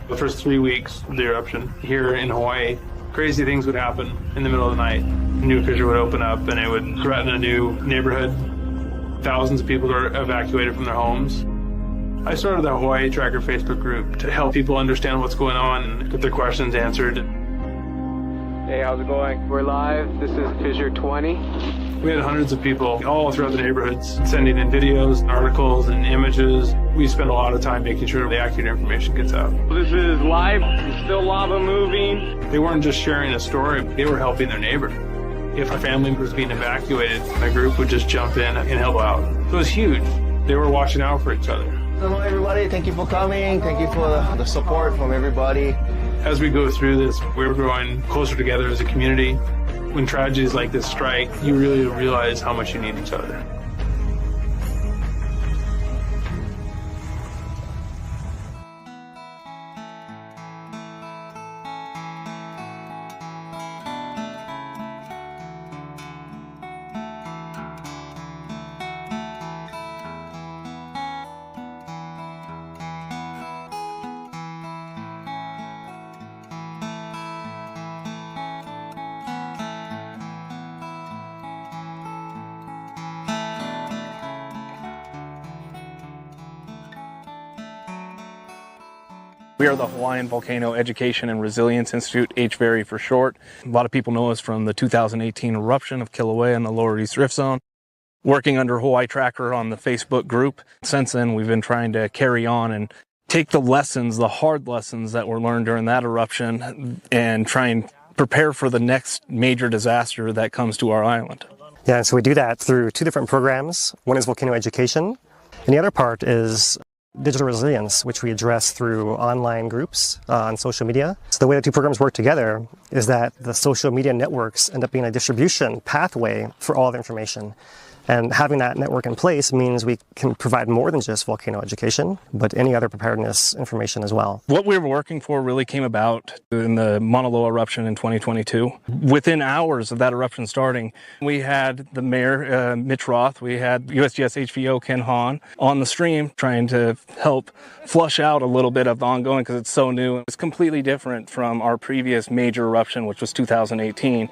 The first 3 weeks of the eruption here in Hawaii, crazy things would happen in the middle of the night. A new fissure would open up and it would threaten a new neighborhood. Thousands of people are evacuated from their homes. I started the Hawaii Tracker Facebook group to help people understand what's going on and get their questions answered. Hey, how's it going? We're live. This is Fissure 20. We had hundreds of people all throughout the neighborhoods sending in videos, articles, and images. We spent a lot of time making sure the accurate information gets out. This is live. Still lava moving. They weren't just sharing a story, they were helping their neighbor. If a family was being evacuated, my group would just jump in and help out. So it was huge. They were watching out for each other. Hello everybody, thank you for coming. Thank you for the support from everybody. As we go through this, we're growing closer together as a community. When tragedies like this strike, you really realize how much you need each other. We are the Hawaiian Volcano Education and Resilience Institute, HVERI for short. A lot of people know us from the 2018 eruption of Kīlauea in the Lower East Rift Zone. Working under Hawaii Tracker on the Facebook group. Since then, we've been trying to carry on and take the lessons, the hard lessons that were learned during that eruption and try and prepare for the next major disaster that comes to our island. Yeah, so we do that through two different programs. One is volcano education, and the other part is digital resilience, which we address through online groups on social media. So the way the two programs work together is that the social media networks end up being a distribution pathway for all the information. And having that network in place means we can provide more than just volcano education, but any other preparedness information as well. What we were working for really came about in the Mauna Loa eruption in 2022. Within hours of that eruption starting, we had the mayor, Mitch Roth, we had USGS HVO Ken Hahn on the stream trying to help flush out a little bit of the ongoing because it's so new. It's completely different from our previous major eruption, which was 2018.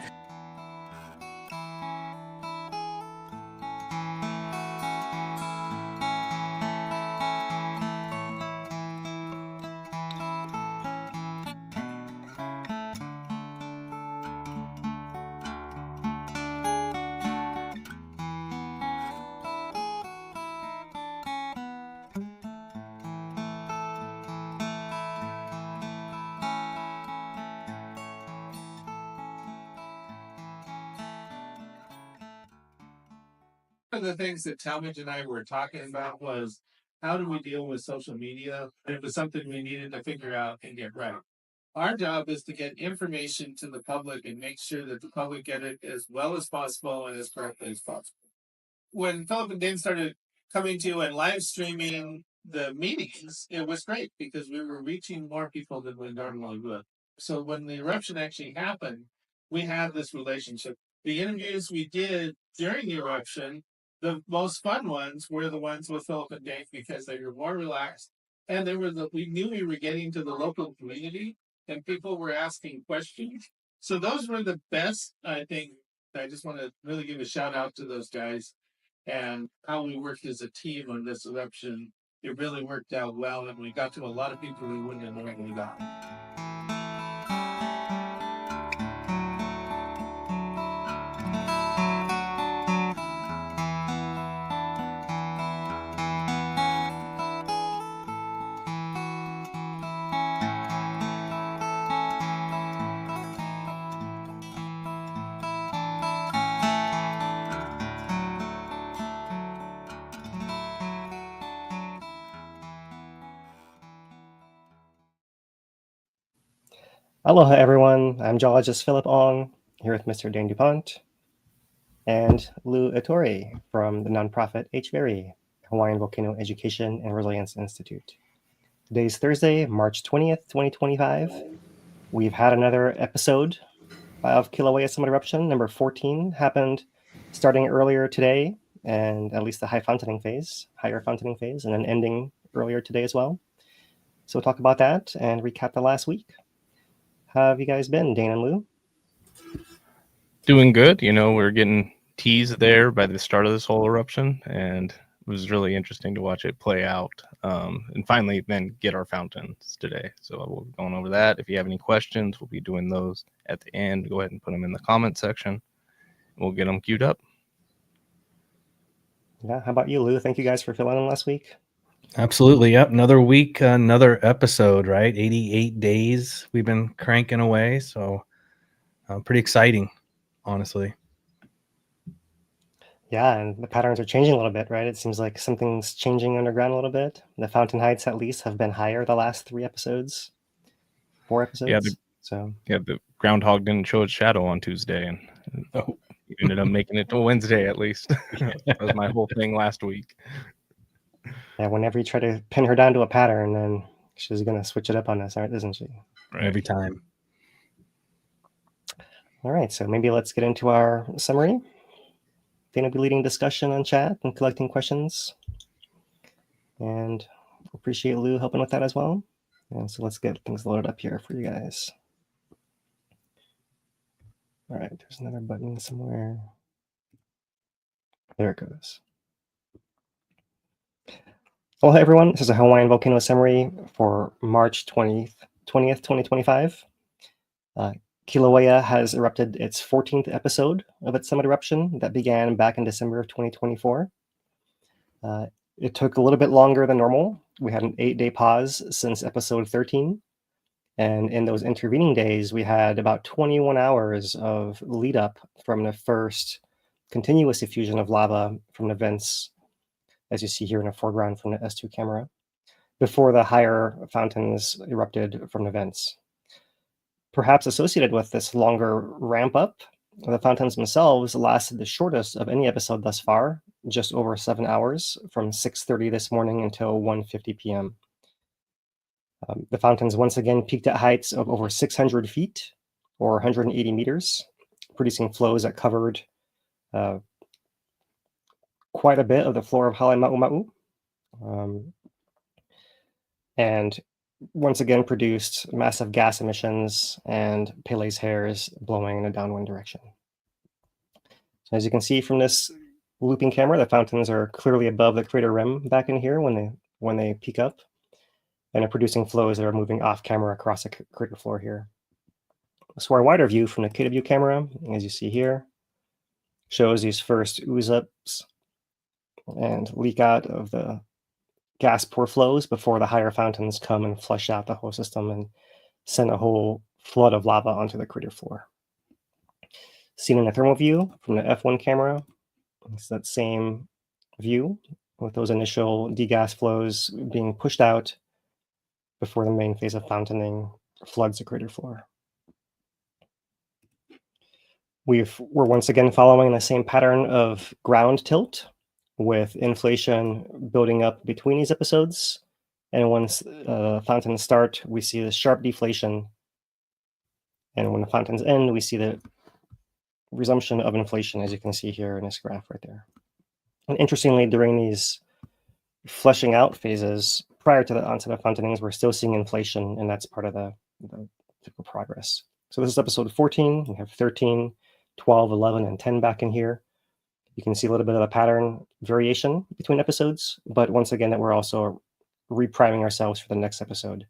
One of the things that Talmadge and I were talking about was how do we deal with social media? It was something we needed to figure out and get right. Our job is to get information to the public and make sure that the public get it as well as possible and as correctly as possible. When Philip and Dane started coming to and live streaming the meetings, it was great because we were reaching more people than we normally would. So when the eruption actually happened, we had this relationship. The interviews we did during the eruption, the most fun ones were the ones with Philip and Dave because they were more relaxed and we knew we were getting to the local community and people were asking questions. So those were the best, I think. I just want to really give a shout out to those guys and how we worked as a team on this eruption. It really worked out well and we got to a lot of people we wouldn't have normally got. Aloha everyone, I'm geologist Philip Ong, here with Mr. Dane DuPont and Lou Ettore from the nonprofit HVERI, Hawaiian Volcano Education and Resilience Institute. Today's Thursday, March 20th, 2025. We've had another episode of Kīlauea Summit Eruption. Number 14 happened starting earlier today, and at least the higher fountaining phase, and then ending earlier today as well. So we'll talk about that and recap the last week. How have you guys been, Dane and Lou? Doing good. We're getting teased there by the start of this whole eruption, and it was really interesting to watch it play out. And finally then get our fountains today. So we'll be going over that. If you have any questions, we'll be doing those at the end. Go ahead and put them in the comment section. We'll get them queued up. Yeah, how about you, Lou? Thank you guys for filling in last week. Absolutely. Yep. Another week, another episode, right? 88 days we've been cranking away. So pretty exciting, honestly. Yeah, and the patterns are changing a little bit, right? It seems like something's changing underground a little bit. The fountain heights, at least, have been higher the last 4 episodes. Yeah, the groundhog didn't show its shadow on Tuesday, and ended up making it to Wednesday at least. That was my whole thing last week. Yeah, whenever you try to pin her down to a pattern, then she's going to switch it up on us, isn't she? Right. Every time. All right, so maybe let's get into our summary. Dana will be leading discussion on chat and collecting questions. And appreciate Lou helping with that as well. And so let's get things loaded up here for you guys. All right, there's another button somewhere. There it goes. Well, hi everyone. This is a Hawaiian Volcano summary for March 20th, 2025. Kīlauea has erupted its 14th episode of its summit eruption that began back in December of 2024. It took a little bit longer than normal. We had an 8-day pause since episode 13. And in those intervening days, we had about 21 hours of lead up from the first continuous effusion of lava from the vents, as you see here in the foreground from the S2 camera, before the higher fountains erupted from the vents. Perhaps associated with this longer ramp up, the fountains themselves lasted the shortest of any episode thus far, just over 7 hours, from 6:30 this morning until 1:50 p.m. The fountains once again peaked at heights of over 600 feet, or 180 meters, producing flows that covered quite a bit of the floor of Halemaʻumaʻu, and once again produced massive gas emissions and Pele's hairs blowing in a downwind direction. So as you can see from this looping camera, the fountains are clearly above the crater rim back in here when they peak up, and are producing flows that are moving off camera across the crater floor here. So our wider view from the KW camera, as you see here, shows these first ooze ups and leak out of the gas pore flows before the higher fountains come and flush out the whole system and send a whole flood of lava onto the crater floor. Seen in a thermal view from the F1 camera, it's that same view with those initial degas flows being pushed out before the main phase of fountaining floods the crater floor. We're once again following the same pattern of ground tilt, with inflation building up between these episodes. And once fountains start, we see the sharp deflation. And when the fountains end, we see the resumption of inflation, as you can see here in this graph right there. And interestingly, during these flushing out phases, prior to the onset of fountainings, we're still seeing inflation, and that's part of the typical progress. So this is episode 14. We have 13, 12, 11, and 10 back in here. You can see a little bit of a pattern variation between episodes, but once again, that we're also repriming ourselves for the next episode.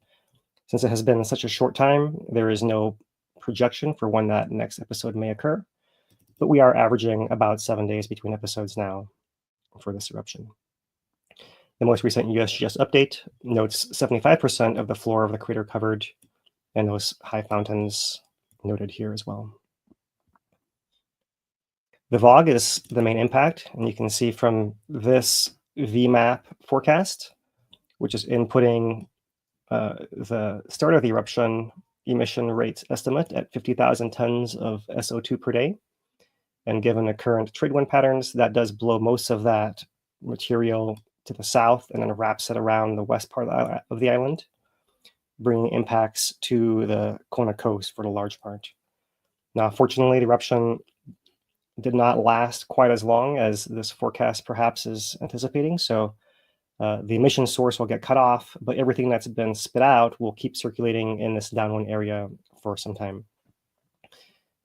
Since it has been such a short time, there is no projection for when that next episode may occur, but we are averaging about 7 days between episodes now for this eruption. The most recent USGS update notes 75% of the floor of the crater covered, and those high fountains noted here as well. The VOG is the main impact, and you can see from this VMAP forecast, which is inputting the start of the eruption emission rate estimate at 50,000 tons of SO2 per day. And given the current trade wind patterns, that does blow most of that material to the south and then wraps it around the west part of the island, bringing impacts to the Kona coast for the large part. Now, fortunately, the eruption did not last quite as long as this forecast perhaps is anticipating. So The emission source will get cut off, but everything that's been spit out will keep circulating in this downwind area for some time.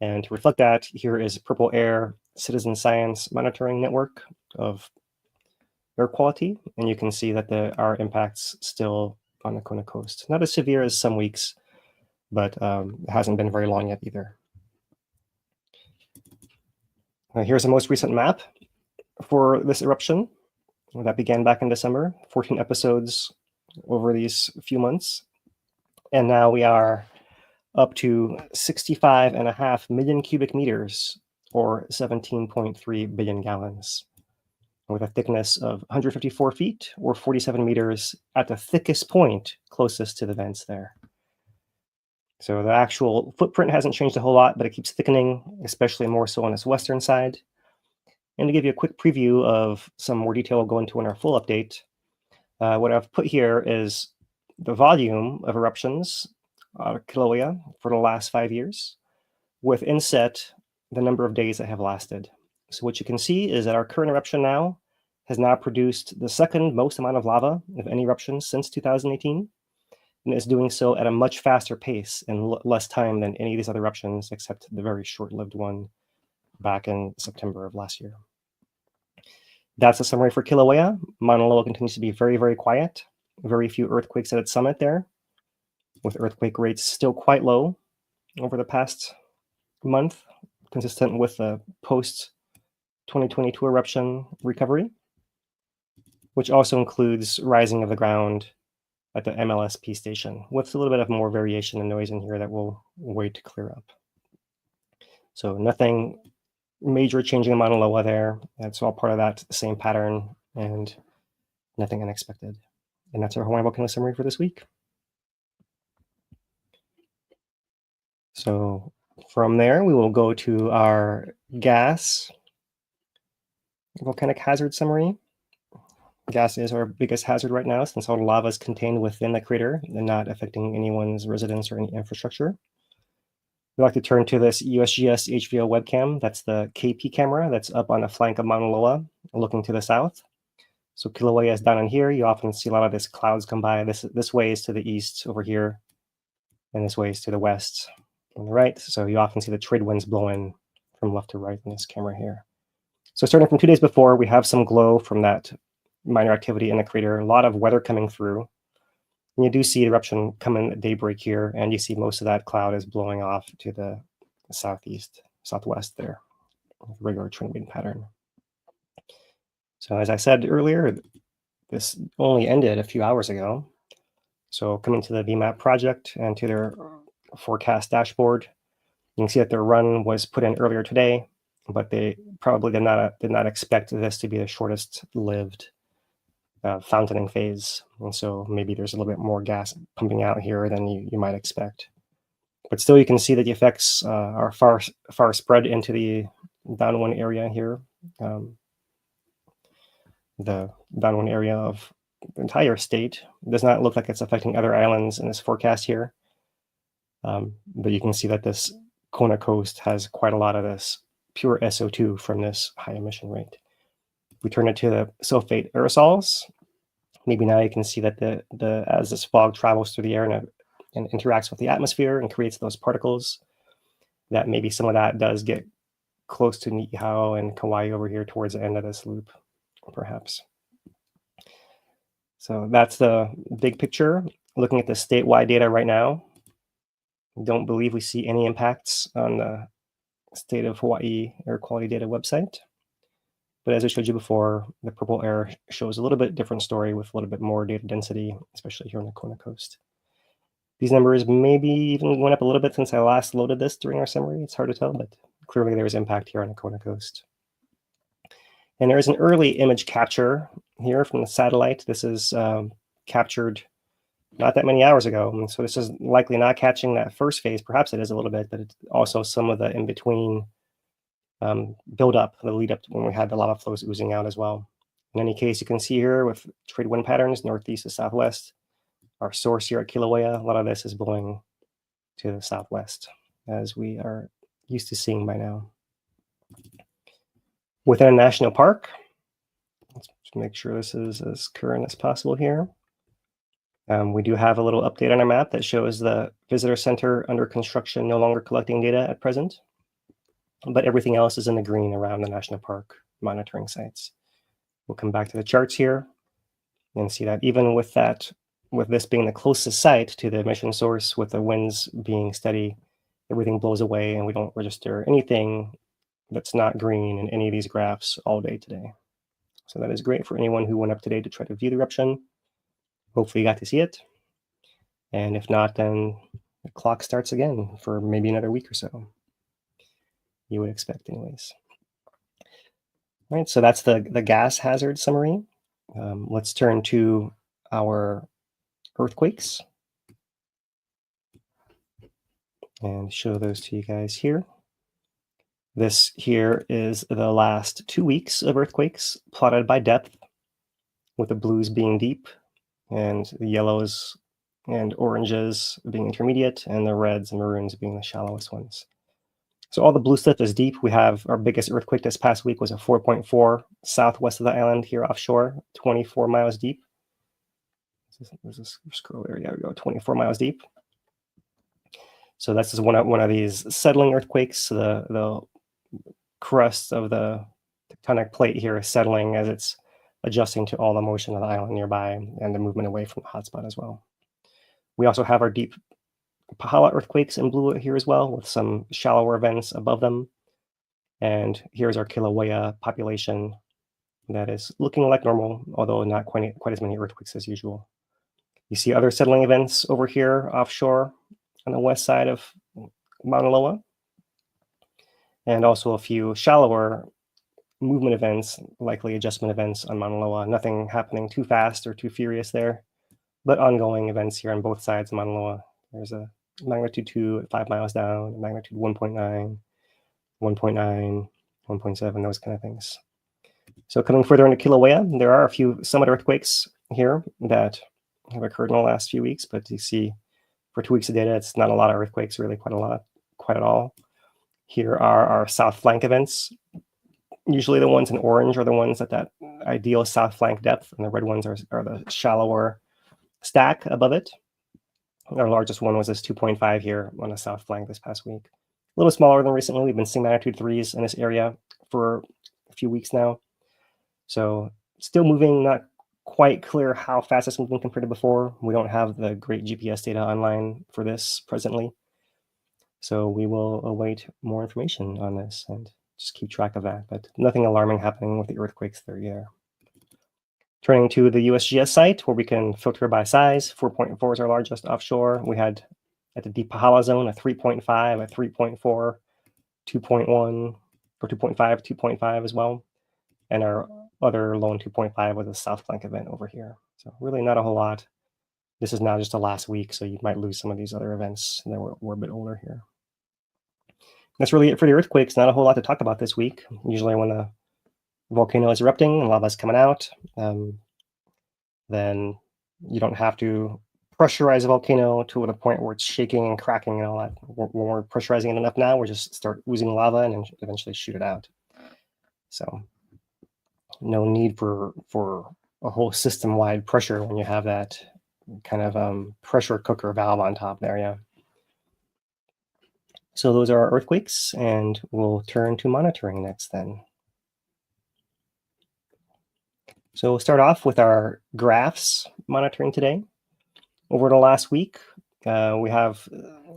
And to reflect that, here is Purple Air Citizen Science Monitoring Network of air quality. And you can see that there are impacts still on the Kona coast. Not as severe as some weeks, but it hasn't been very long yet either. Here's the most recent map for this eruption that began back in December, 14 episodes over these few months. And now we are up to 65.5 million cubic meters, or 17.3 billion gallons, with a thickness of 154 feet, or 47 meters at the thickest point closest to the vents there. So the actual footprint hasn't changed a whole lot, but it keeps thickening, especially more so on its western side. And to give you a quick preview of some more detail we'll go into in our full update, what I've put here is the volume of eruptions out of Kīlauea for the last 5 years, with inset the number of days that have lasted. So what you can see is that our current eruption now has now produced the second most amount of lava of any eruption since 2018, and is doing so at a much faster pace in less time than any of these other eruptions, except the very short-lived one back in September of last year. That's a summary for Kīlauea. Mauna Loa continues to be very, very quiet. Very few earthquakes at its summit there, with earthquake rates still quite low over the past month, consistent with the post-2022 eruption recovery, which also includes rising of the ground at the MLSP station, with a little bit of more variation and noise in here that we'll wait to clear up. So nothing major changing in Mauna Loa there. That's all part of that same pattern and nothing unexpected. And that's our Hawaiian Volcano summary for this week. So from there, we will go to our gas volcanic hazard summary. Gas is our biggest hazard right now, since all the lava is contained within the crater and not affecting anyone's residence or any infrastructure. We like to turn to this USGS HVO webcam. That's the KP camera that's up on the flank of Mauna Loa, looking to the south. So Kīlauea is down in here. You often see a lot of this clouds come by. This way is to the east over here, and this way is to the west on the right. So you often see the trade winds blowing from left to right in this camera here. So starting from 2 days before, we have some glow from that minor activity in the crater, a lot of weather coming through. And you do see eruption coming at daybreak here, and you see most of that cloud is blowing off to the southeast, southwest there, regular trend wind pattern. So as I said earlier, this only ended a few hours ago. So coming to the VMAP project and to their forecast dashboard, you can see that their run was put in earlier today, but they probably did not expect this to be the shortest lived fountaining phase. And so maybe there's a little bit more gas pumping out here than you might expect. But still, you can see that the effects are far spread into the downwind area here. The downwind area of the entire state does not look like it's affecting other islands in this forecast here. But you can see that this Kona coast has quite a lot of this pure SO2 from this high emission rate. We turn it to the sulfate aerosols. Maybe now you can see that as this fog travels through the air and interacts with the atmosphere and creates those particles, that maybe some of that does get close to Niihau and Kauai over here towards the end of this loop, perhaps. So that's the big picture. Looking at the statewide data right now, don't believe we see any impacts on the State of Hawaii Air Quality Data website. But as I showed you before, the purple air shows a little bit different story with a little bit more data density, especially here on the Kona coast. These numbers maybe even went up a little bit since I last loaded this during our summary. It's hard to tell, but clearly there is impact here on the Kona coast. And there is an early image capture here from the satellite. This is captured not that many hours ago. And so this is likely not catching that first phase. Perhaps it is a little bit, but it's also some of the in-between build up, the lead up to when we had the lava flows oozing out as well. In any case, you can see here with trade wind patterns, northeast to southwest, our source here at Kīlauea, a lot of this is blowing to the southwest, as we are used to seeing by now. Within a national park, Let's make sure this is as current as possible here. We do have a little update on our map that shows the visitor center under construction, no longer collecting data at present, but everything else is in the green around the national park monitoring sites. We'll come back to the charts here and see that even with this being the closest site to the emission source, with the winds being steady, everything blows away and we don't register anything that's not green in any of these graphs all day today. So that is great for anyone who went up today to try to view the eruption. Hopefully you got to see it. And if not, then the clock starts again for maybe another week or so. You would expect anyways. All right, so that's the gas hazard summary. Let's turn to our earthquakes and show those to you guys here. This here is the last 2 weeks of earthquakes plotted by depth, with the blues being deep and the yellows and oranges being intermediate, and the reds and maroons being the shallowest ones. So all the blue stuff is deep. We have our biggest earthquake this past week was a 4.4 southwest of the island here offshore, 24 miles deep. There's this scroll there. Yeah, we go, 24 miles deep. So this is one of these settling earthquakes. The crust of the tectonic plate here is settling as it's adjusting to all the motion of the island nearby and the movement away from the hotspot as well. We also have our deep Pahala earthquakes in blue here as well, with some shallower events above them. And here's our Kīlauea population that is looking like normal, although not quite as many earthquakes as usual. You see other settling events over here offshore on the west side of Mauna Loa, and also a few shallower movement events, likely adjustment events on Mauna Loa. Nothing happening too fast or too furious there, but ongoing events here on both sides of Mauna Loa. There's a magnitude 2 at 5 miles down, magnitude 1.9, 1.9, 1.7, those kind of things. So coming further into Kīlauea, there are a few summit earthquakes here that have occurred in the last few weeks, but you see for 2 weeks of data, it's not a lot of earthquakes, really quite at all. Here are our south flank events. Usually the ones in orange are the ones at that ideal south flank depth, and the red ones are the shallower stack above it. Our largest one was this 2.5 here on the south flank this past week. A little smaller than recently. We've been seeing magnitude 3s in this area for a few weeks now. So still moving, not quite clear how fast it's moving compared to before. We don't have the great GPS data online for this presently. So we will await more information on this and just keep track of that. But nothing alarming happening with the earthquakes there either. Turning to the USGS site, where we can filter by size. 4.4 is our largest offshore. We had at the deep Pahala zone a 3.5, a 3.4, 2.1, or 2.5, 2.5 as well. And our other lone 2.5 was a south flank event over here. So really not a whole lot. This is now just the last week, so you might lose some of these other events that were a bit older here. That's really it for the earthquakes. Not a whole lot to talk about this week. Usually when a volcano is erupting and lava is coming out, then you don't have to pressurize a volcano to the point where it's shaking and cracking and all that. When we're pressurizing it enough now, we just start oozing lava and eventually shoot it out. So no need for a whole system-wide pressure when you have that kind of pressure cooker valve on top there, yeah. So those are our earthquakes, and we'll turn to monitoring next then. So we'll start off with our graphs monitoring today. Over the last week, we have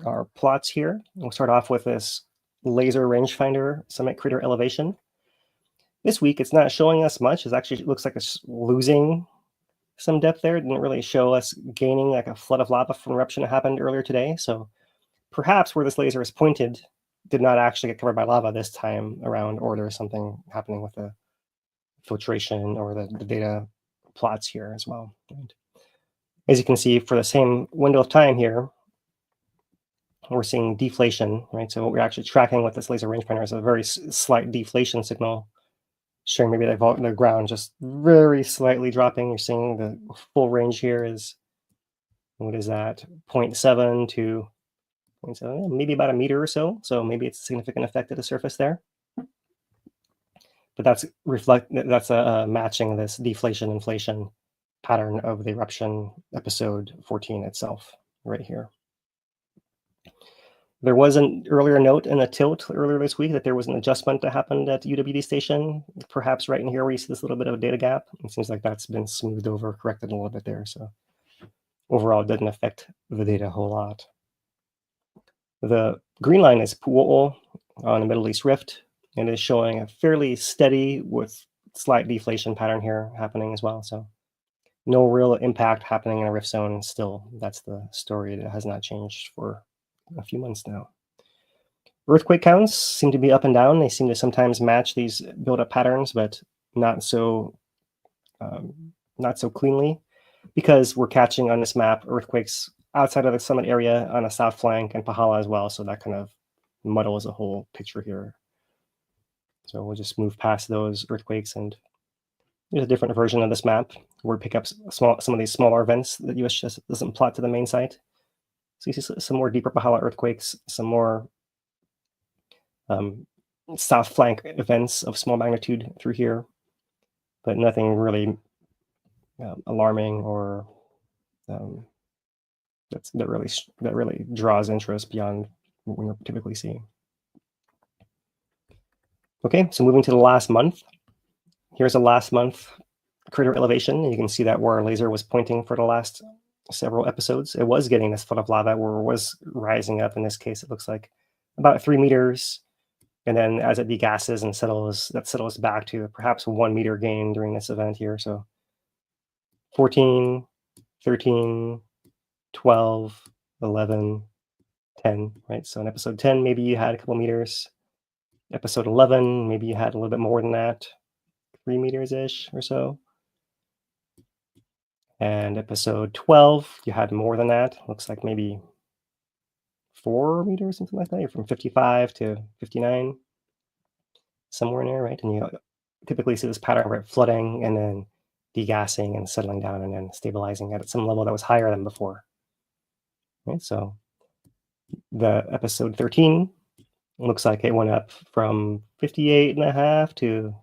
our plots here. We'll start off with this laser rangefinder summit crater elevation. This week, it's not showing us much. It actually looks like it's losing some depth there. It didn't really show us gaining like a flood of lava from eruption that happened earlier today. So perhaps where this laser is pointed did not actually get covered by lava this time around, or there's something happening with the filtration or the data plots here as well. And as you can see, for the same window of time here, we're seeing deflation, right? So what we're actually tracking with this laser rangefinder is a very slight deflation signal, showing maybe the ground just very slightly dropping. You're seeing the full range here is, what is that, 0.7 to 0.7, maybe about a meter or so. So maybe it's a significant effect at the surface there. But that's matching this deflation inflation pattern of the eruption episode 14 itself right here. There was an earlier note in a tilt earlier this week that there was an adjustment that happened at UWD station, perhaps right in here where you see this little bit of a data gap. It seems like that's been smoothed over, corrected a little bit there. So overall, it doesn't affect the data a whole lot. The green line is Pu'o'o on the Middle East Rift, and is showing a fairly steady with slight deflation pattern here happening as well. So no real impact happening in a rift zone still. That's the story that has not changed for a few months now. Earthquake counts seem to be up and down. They seem to sometimes match these build-up patterns, but not so cleanly, because we're catching on this map earthquakes outside of the summit area on the south flank and Pahala as well. So that kind of muddles the whole picture here. So we'll just move past those earthquakes, and there's a different version of this map where we pick up some of these smaller events that USGS doesn't plot to the main site. So you see some more deeper Pahala earthquakes, some more south flank events of small magnitude through here, but nothing really alarming or that really draws interest beyond what we're typically seeing. Okay, so moving to the last month. Here's a last month crater elevation. You can see that where our laser was pointing for the last several episodes. It was getting this flood of lava where it was rising up. In this case, it looks like about 3 meters. And then as it degasses and settles back to perhaps 1 meter gain during this event here. So 14, 13, 12, 11, 10, right? So in episode 10, maybe you had a couple meters. Episode 11, maybe you had a little bit more than that, 3 meters-ish or so. And episode 12, you had more than that. Looks like maybe 4 meters, something like that. You're from 55 to 59, somewhere in there, right? And you typically see this pattern where it's flooding and then degassing and settling down and then stabilizing at some level that was higher than before. Right, so the episode 13 looks like it went up from 58.5 to,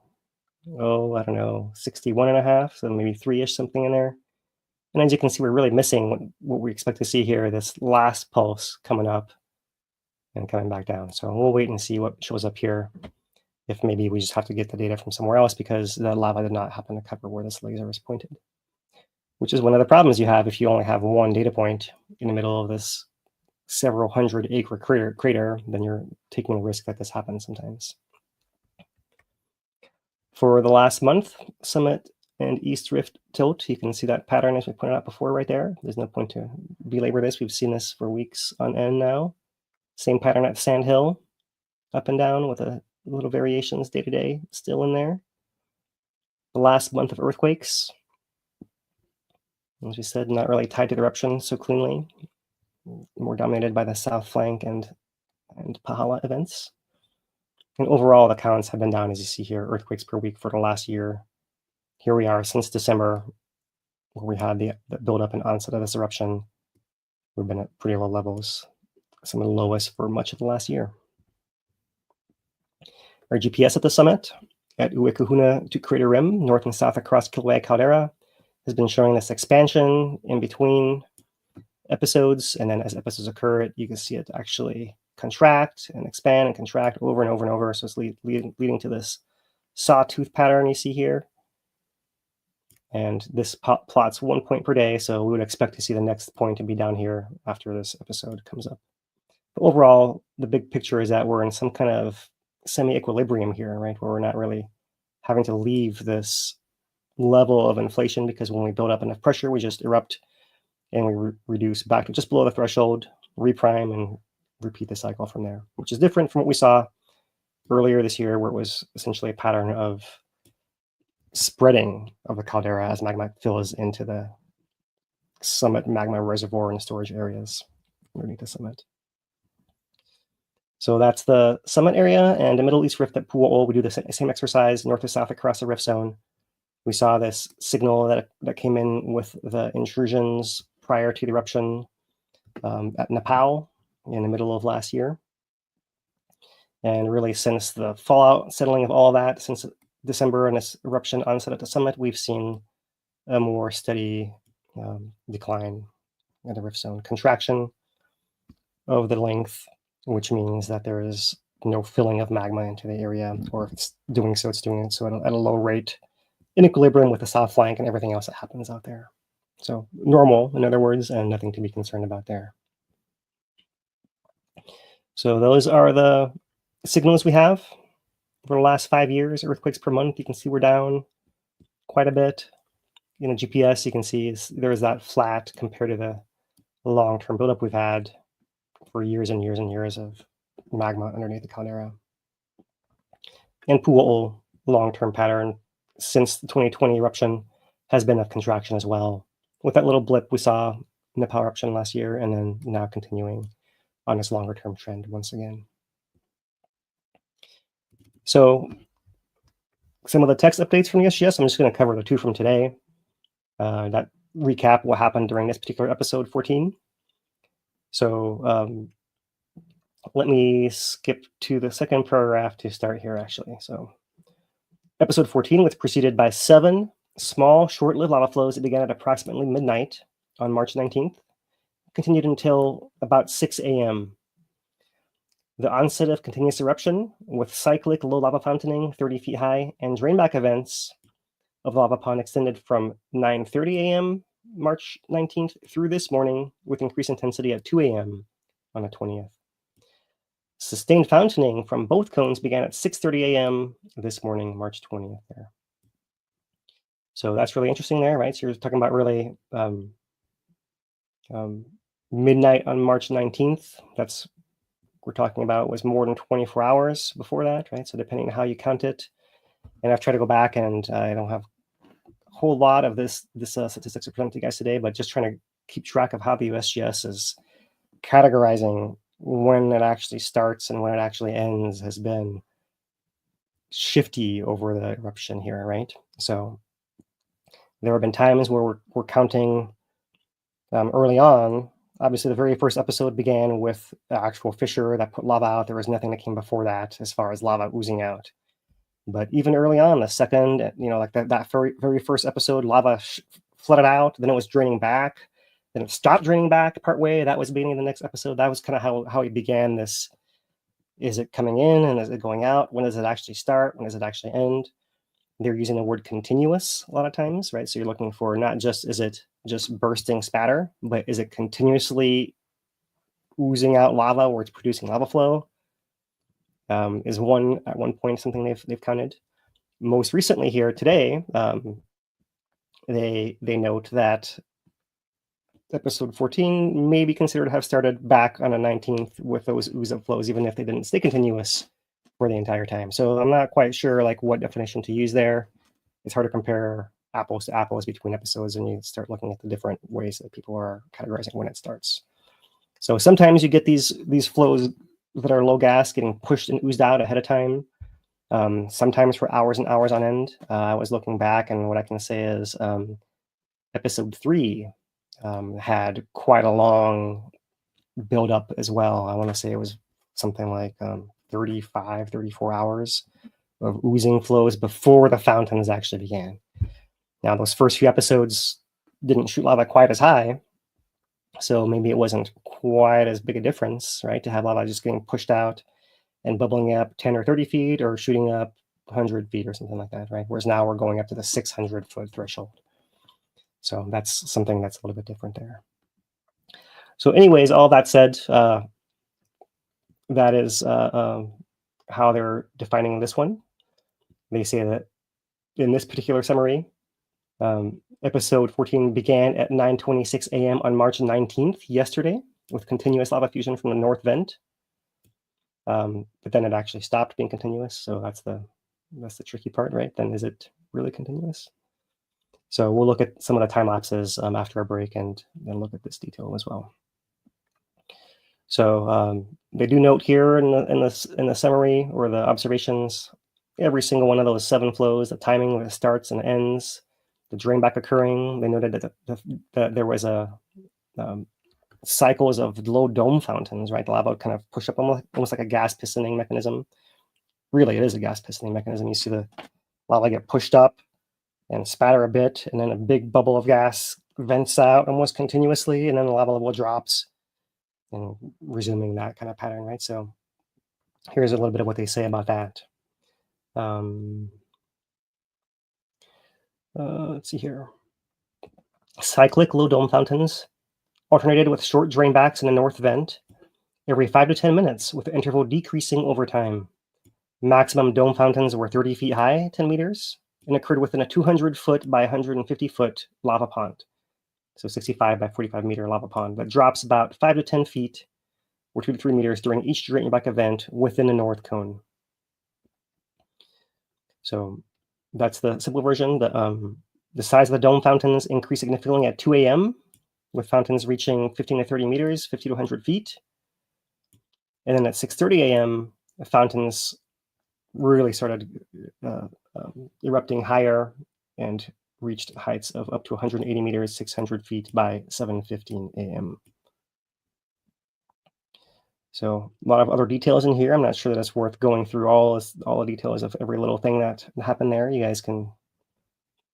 I don't know, 61.5, so maybe 3-ish, something in there. And as you can see, we're really missing what we expect to see here, this last pulse coming up and coming back down. So we'll wait and see what shows up here, if maybe we just have to get the data from somewhere else because the lava did not happen to cover where this laser is pointed, which is one of the problems you have if you only have one data point in the middle of this several hundred acre crater, then you're taking the risk that this happens sometimes. For the last month, summit and east rift tilt, you can see that pattern as we pointed out before right there. There's no point to belabor this. We've seen this for weeks on end now. Same pattern at Sand Hill, up and down with a little variations day to day still in there. The last month of earthquakes, as we said, not really tied to the eruption so cleanly, more dominated by the south flank and Pahala events. And overall, the counts have been down, as you see here, earthquakes per week for the last year. Here we are since December, where we had the buildup and onset of this eruption. We've been at pretty low levels, some of the lowest for much of the last year. Our GPS at the summit at Uekahuna to Crater Rim, north and south across Kīlauea caldera, has been showing this expansion in between episodes, and then as episodes occur, you can see it actually contract and expand and contract over and over and over. So it's leading to this sawtooth pattern you see here. And this plots 1 point per day, so we would expect to see the next point to be down here after this episode comes up. But overall, the big picture is that we're in some kind of semi-equilibrium here, right, where we're not really having to leave this level of inflation, because when we build up enough pressure, we just erupt and we reduce back to just below the threshold, reprime, and repeat the cycle from there, which is different from what we saw earlier this year, where it was essentially a pattern of spreading of the caldera as magma fills into the summit magma reservoir and storage areas underneath the summit. So that's the summit area, and the Middle East Rift at Pu'o'o, we do the same exercise north to south across the rift zone. We saw this signal that came in with the intrusions prior to the eruption at Nepal in the middle of last year. And really since the fallout settling of all that, since December and this eruption onset at the summit, we've seen a more steady decline in the rift zone. Contraction of the length, which means that there is no filling of magma into the area, or if it's doing so, it's doing it so at a low rate, in equilibrium with the south flank and everything else that happens out there. So normal, in other words, and nothing to be concerned about there. So those are the signals we have for the last 5 years. Earthquakes per month, you can see we're down quite a bit. In the GPS, you can see there's that flat compared to the long-term buildup we've had for years and years and years of magma underneath the caldera. And Pu'u'u long-term pattern since the 2020 eruption has been a contraction as well, with that little blip we saw in the power eruption last year, and then now continuing on this longer-term trend once again. So some of the text updates from the SGS, I'm just going to cover the two from today that recap what happened during this particular episode 14. So let me skip to the second paragraph to start here, actually. So episode 14 was preceded by 7 small, short-lived lava flows that began at approximately midnight on March 19th, continued until about 6 a.m. The onset of continuous eruption with cyclic low lava fountaining 30 feet high and drainback events of lava pond extended from 9:30 a.m. March 19th through this morning with increased intensity at 2 a.m. on the 20th. Sustained fountaining from both cones began at 6:30 a.m. this morning, March 20th there. So that's really interesting there, right? So you're talking about really midnight on March 19th. That's we're talking about was more than 24 hours before that, right? So depending on how you count it. And I've tried to go back, and I don't have a whole lot of this statistics to present to you guys today, but just trying to keep track of how the USGS is categorizing when it actually starts and when it actually ends has been shifty over the eruption here, right? So there have been times where we're counting early on. Obviously, the very first episode began with the actual fissure that put lava out. There was nothing that came before that as far as lava oozing out. But even early on, the second, like that very first episode, lava flooded out. Then it was draining back. Then it stopped draining back partway. That was the beginning of the next episode. That was kind of how it began this. Is it coming in and is it going out? When does it actually start? When does it actually end? They're using the word continuous a lot of times, right? So you're looking for not just, is it just bursting spatter, but is it continuously oozing out lava where it's producing lava flow? Is at one point something they've counted. Most recently here today, they note that episode 14 may be considered to have started back on the 19th with those ooze-up flows, even if they didn't stay continuous for the entire time. So I'm not quite sure like what definition to use there. It's hard to compare apples to apples between episodes, and you start looking at the different ways that people are categorizing when it starts. So sometimes you get these flows that are low gas getting pushed and oozed out ahead of time, sometimes for hours and hours on end. I was looking back, and what I can say is episode 3 had quite a long buildup as well. I want to say it was something like 34 hours of oozing flows before the fountains actually began. Now, those first few episodes didn't shoot lava quite as high, so maybe it wasn't quite as big a difference, right, to have lava just getting pushed out and bubbling up 10 or 30 feet or shooting up 100 feet or something like that, right? Whereas now we're going up to the 600-foot threshold. So that's something that's a little bit different there. So anyways, all that said, that is how they're defining this one. They say that in this particular summary, episode 14 began at 9:26 a.m. on March 19th, yesterday, with continuous lava fusion from the north vent. But then it actually stopped being continuous. So that's the tricky part, right? Then is it really continuous? So we'll look at some of the time lapses after our break and then look at this detail as well. So they do note here in the summary or the observations, every single one of those 7 flows, the timing when it starts and ends, the drainback occurring. They noted that there was a cycles of low dome fountains, right? The lava would kind of push up almost like a gas pistoning mechanism. Really, it is a gas pistoning mechanism. You see the lava get pushed up and spatter a bit, and then a big bubble of gas vents out almost continuously, and then the lava level drops, and resuming that kind of pattern, right? So here's a little bit of what they say about that. Let's see here. Cyclic low dome fountains alternated with short drainbacks in the north vent every 5 to 10 minutes, with the interval decreasing over time. Maximum dome fountains were 30 feet high, 10 meters, and occurred within a 200-foot by 150-foot lava pond. So 65 by 45 meter lava pond that drops about 5 to 10 feet or 2 to 3 meters during each drainback event within the north cone. So that's the simple version. The size of the dome fountains increased significantly at 2 a.m., with fountains reaching 15 to 30 meters, 50 to 100 feet. And then at 6:30 a.m., the fountains really started erupting higher and reached heights of up to 180 meters, 600 feet by 7:15 a.m. So a lot of other details in here. I'm not sure that it's worth going through all the details of every little thing that happened there. You guys can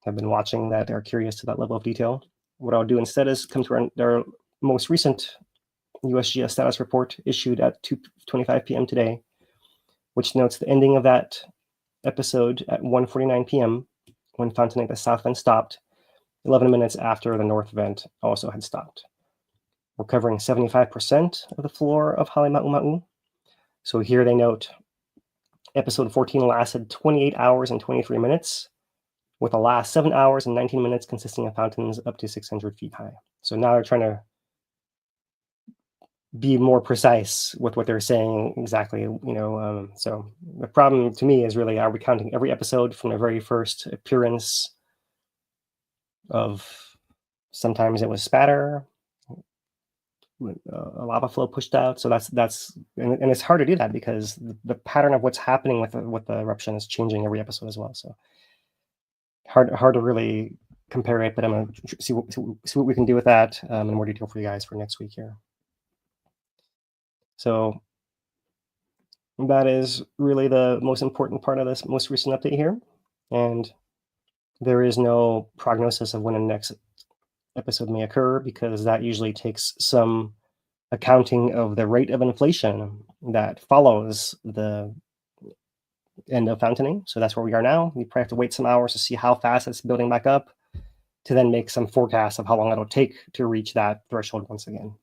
have been watching that are curious to that level of detail. What I'll do instead is come to our most recent USGS status report issued at 2:25 p.m. today, which notes the ending of that episode at 1:49 p.m. when fountain at the south vent stopped, 11 minutes after the north vent also had stopped. We're covering 75% of the floor of Halemaʻumaʻu. So here they note episode 14 lasted 28 hours and 23 minutes, with the last 7 hours and 19 minutes consisting of fountains up to 600 feet high. So now they're trying to be more precise with what they're saying exactly, so the problem to me is really, are we counting every episode from the very first appearance of, sometimes it was spatter, a lava flow pushed out. So that's and it's hard to do that because the pattern of what's happening with the eruption is changing every episode as well. So hard to really compare it, but I'm going to see what we can do with that in more detail for you guys for next week here. So that is really the most important part of this most recent update here. And there is no prognosis of when the next episode may occur, because that usually takes some accounting of the rate of inflation that follows the end of fountaining. So that's where we are now. We probably have to wait some hours to see how fast it's building back up to then make some forecast of how long it'll take to reach that threshold once again.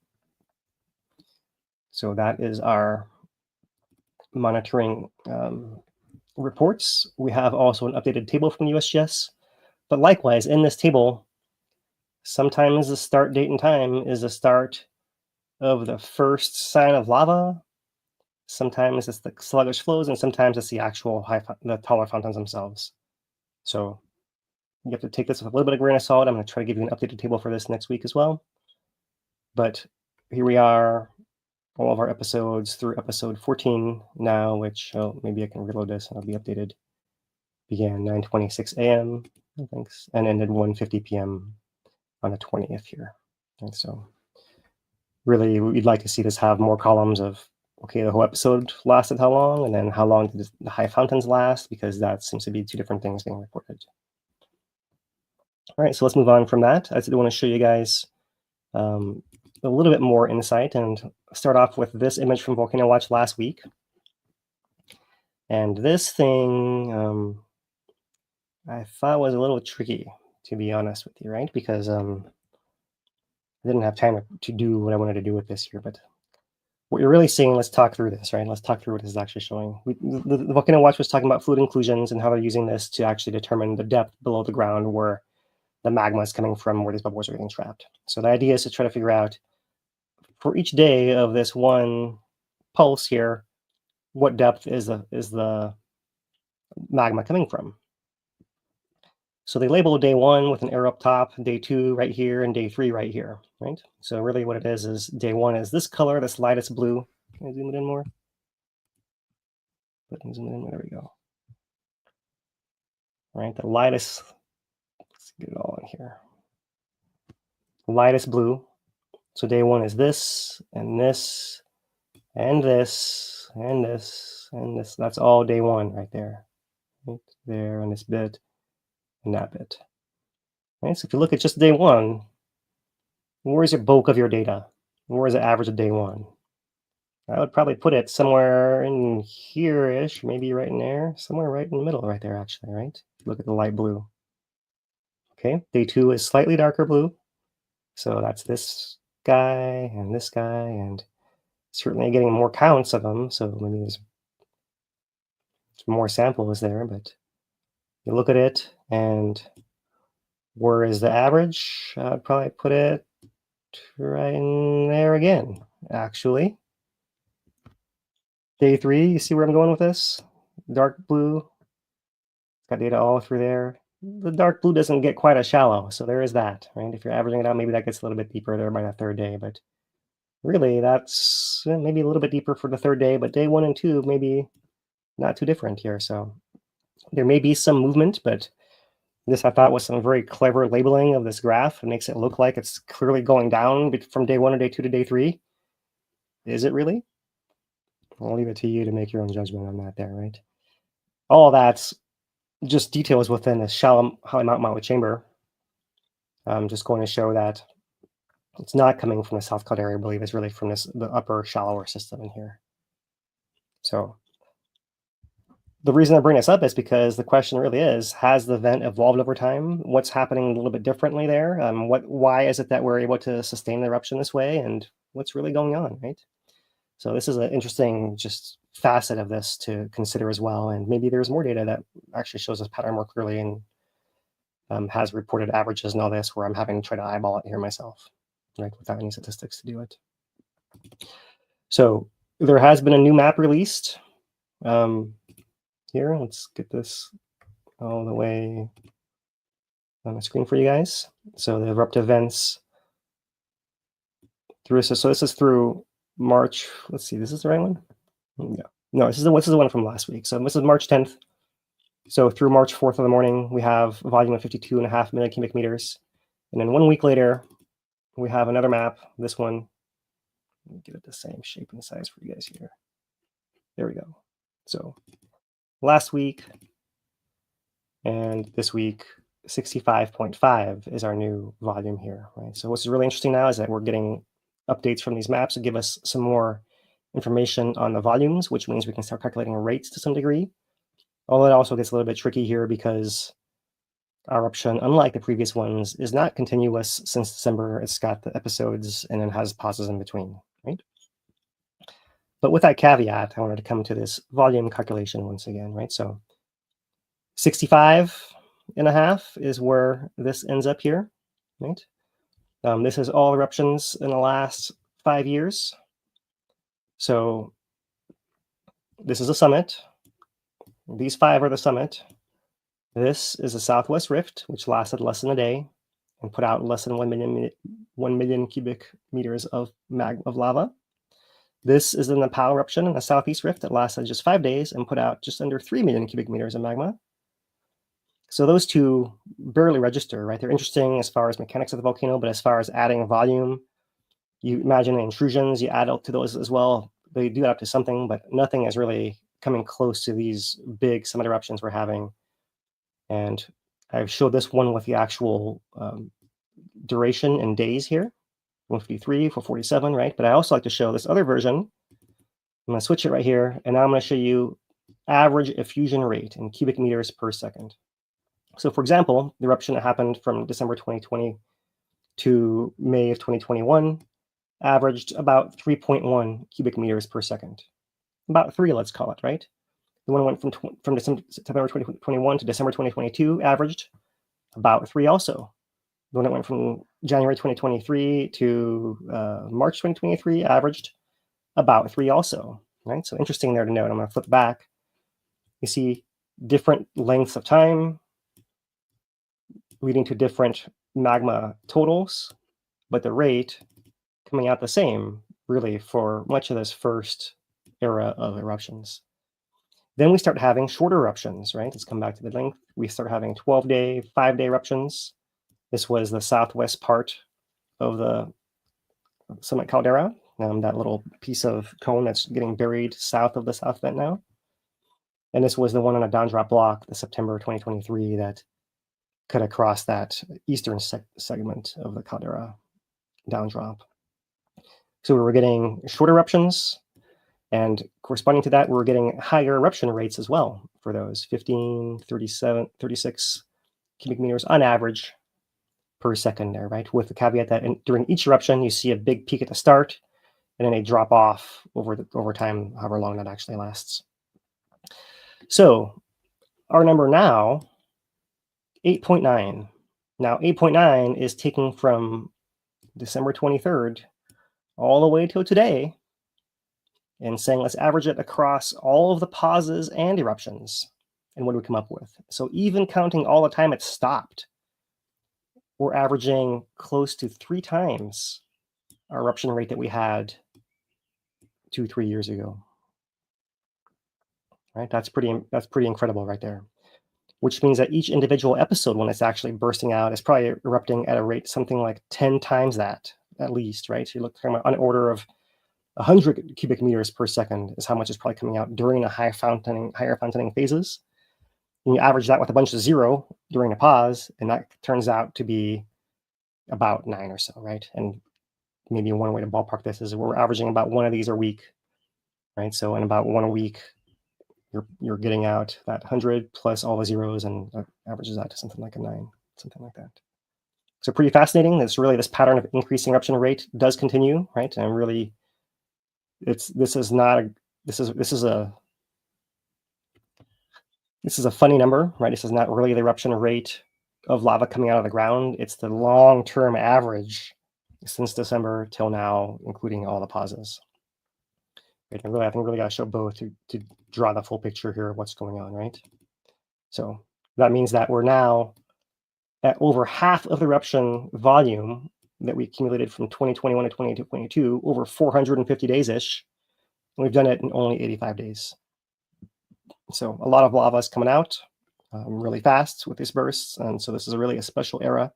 So that is our monitoring reports. We have also an updated table from USGS, but likewise in this table, sometimes the start date and time is the start of the first sign of lava. Sometimes it's the sluggish flows, and sometimes it's the actual the taller fountains themselves. So you have to take this with a little bit of grain of salt. I'm going to try to give you an updated table for this next week as well. But here we are, all of our episodes through episode 14 now, which maybe I can reload this and it'll be updated. Began 9:26 a.m. Thanks, and ended 1:50 p.m. on the 20th here. And so really we'd like to see this have more columns of, okay, the whole episode lasted how long, and then how long did the high fountains last, because that seems to be two different things being reported. All right, so let's move on from that. I just want to show you guys a little bit more insight and start off with this image from Volcano Watch last week. And this thing I thought was a little tricky, to be honest with you, right? Because I didn't have time to do what I wanted to do with this here. But what you're really seeing, let's talk through this, right? Let's talk through what this is actually showing. The Volcano Watch was talking about fluid inclusions and how they're using this to actually determine the depth below the ground where the magma is coming from, where these bubbles are getting trapped. So the idea is to try to figure out, for each day of this one pulse here, what depth is the magma coming from. So they label day 1 with an arrow up top, day 2 right here, and day 3 right here, right? So really what it is day 1 is this color, this lightest blue. Can I zoom it in more? Zoom it in, there we go. All right, the lightest, let's get it all in here. Lightest blue. So day 1 is this, and this, and this, and this, and this. That's all day 1 right there. right there on this bit and that bit. Right? So if you look at just day one, where's your bulk of your data? Where's the average of day one? I would probably put it somewhere in here-ish, maybe right in there, somewhere right in the middle right there, actually, right? Look at the light blue. Okay, day two is slightly darker blue. So that's this guy, and certainly getting more counts of them. So maybe there's more samples there, but you look at it, and where is the average? I'd probably put it right in there again, actually. Day three, you see where I'm going with this? Dark blue, got data all through there. The dark blue doesn't get quite as shallow, so there is that, right? If you're averaging it out, maybe that gets a little bit deeper there by the third day, but really that's maybe a little bit deeper for the third day, but day 1 and 2, maybe not too different here. So there may be some movement, but this I thought was some very clever labeling of this graph. It makes it look like it's clearly going down from day 1 to day 2 to day 3. Is it really? I'll leave it to you to make your own judgment on that there, right? All that's just details within the Halemaʻumaʻu chamber. I'm just going to show that it's not coming from the South Cloud area, I believe it's really from the upper, shallower system in here. So the reason I bring this up is because the question really is, has the vent evolved over time? What's happening a little bit differently there? Why is it that we're able to sustain the eruption this way? And what's really going on, right? So this is an interesting just facet of this to consider as well. And maybe there's more data that actually shows this pattern more clearly and has reported averages and all this, where I'm having to try to eyeball it here myself, right, without any statistics to do it. So there has been a new map released. Here, let's get this all the way on the screen for you guys. So the eruptive events through, so this is through March. Let's see, this is the right one? No, this is the one from last week. So this is March 10th. So through March 4th in the morning, we have a volume of 52.5 million cubic meters. And then 1 week later, we have another map, this one. Let me give it the same shape and size for you guys here. There we go. So last week and this week, 65.5 is our new volume here, right? So what's really interesting now is that we're getting updates from these maps to give us some more information on the volumes, which means we can start calculating rates to some degree. Although it also gets a little bit tricky here because our eruption, unlike the previous ones, is not continuous since December. It's got the episodes and then has pauses in between, right? But with that caveat, I wanted to come to this volume calculation once again, right? So 65.5 is where this ends up here, right? This is all eruptions in the last 5 years. So this is a summit. These 5 are the summit. This is a Southwest Rift, which lasted less than a day and put out less than 1 million cubic meters of lava. This is the Nepal eruption in the Southeast Rift that lasted just 5 days and put out just under 3 million cubic meters of magma. So those two barely register, right? They're interesting as far as mechanics of the volcano, but as far as adding volume, you imagine intrusions, you add up to those as well. They do add up to something, but nothing is really coming close to these big summit eruptions we're having. And I've showed this one with the actual duration in days here, 153, 447, right? But I also like to show this other version. I'm going to switch it right here, and now I'm going to show you average effusion rate in cubic meters per second. So for example, the eruption that happened from December 2020 to May of 2021 averaged about 3.1 cubic meters per second. About 3, let's call it, right? The one went from September 2021 to December 2022 averaged about 3 also. The one that went from January 2023 to March 2023 averaged about 3 also, right? So interesting there to note. I'm going to flip back. You see different lengths of time leading to different magma totals, but the rate coming out the same, really, for much of this first era of eruptions. Then we start having shorter eruptions, right? Let's come back to the length. We start having 12-day, 5-day eruptions. This was the southwest part of the summit caldera, that little piece of cone that's getting buried south of the south vent now. And this was the one on a down drop block, the September 2023, that cut across that eastern segment of the caldera down drop. So we were getting short eruptions, and corresponding to that, we were getting higher eruption rates as well for those 15, 37, 36 cubic meters on average per second there, right? With the caveat that during each eruption, you see a big peak at the start, and then they drop off over time, however long that actually lasts. So our number now, 8.9. Now 8.9 is taken from December 23rd all the way till today, and saying let's average it across all of the pauses and eruptions. And what do we come up with? So even counting all the time it stopped, we're averaging close to 3 times our eruption rate that we had 2-3 years ago. Right? That's pretty incredible right there. Which means that each individual episode, when it's actually bursting out, is probably erupting at a rate something like 10 times that, at least, right? So you're looking on an order of 100 cubic meters per second is how much is probably coming out during the higher fountaining phases. And you average that with a bunch of 0 during a pause, and that turns out to be about 9 or so, right? And maybe one way to ballpark this is we're averaging about 1 of these a week, right? So in about 1 a week, you're getting out that 100 plus all the zeros, and averages out to something like a 9, something like that. So pretty fascinating. It's really this pattern of increasing eruption rate does continue, right? And really, this is a funny number, right? This is not really the eruption rate of lava coming out of the ground. It's the long-term average since December till now, including all the pauses. Right? And really, I think we really got to show both to draw the full picture here of what's going on, right? So that means that we're now at over half of the eruption volume that we accumulated from 2021 to 2022, over 450 days-ish. And we've done it in only 85 days. So a lot of lava is coming out really fast with these bursts. And so this is really a special era,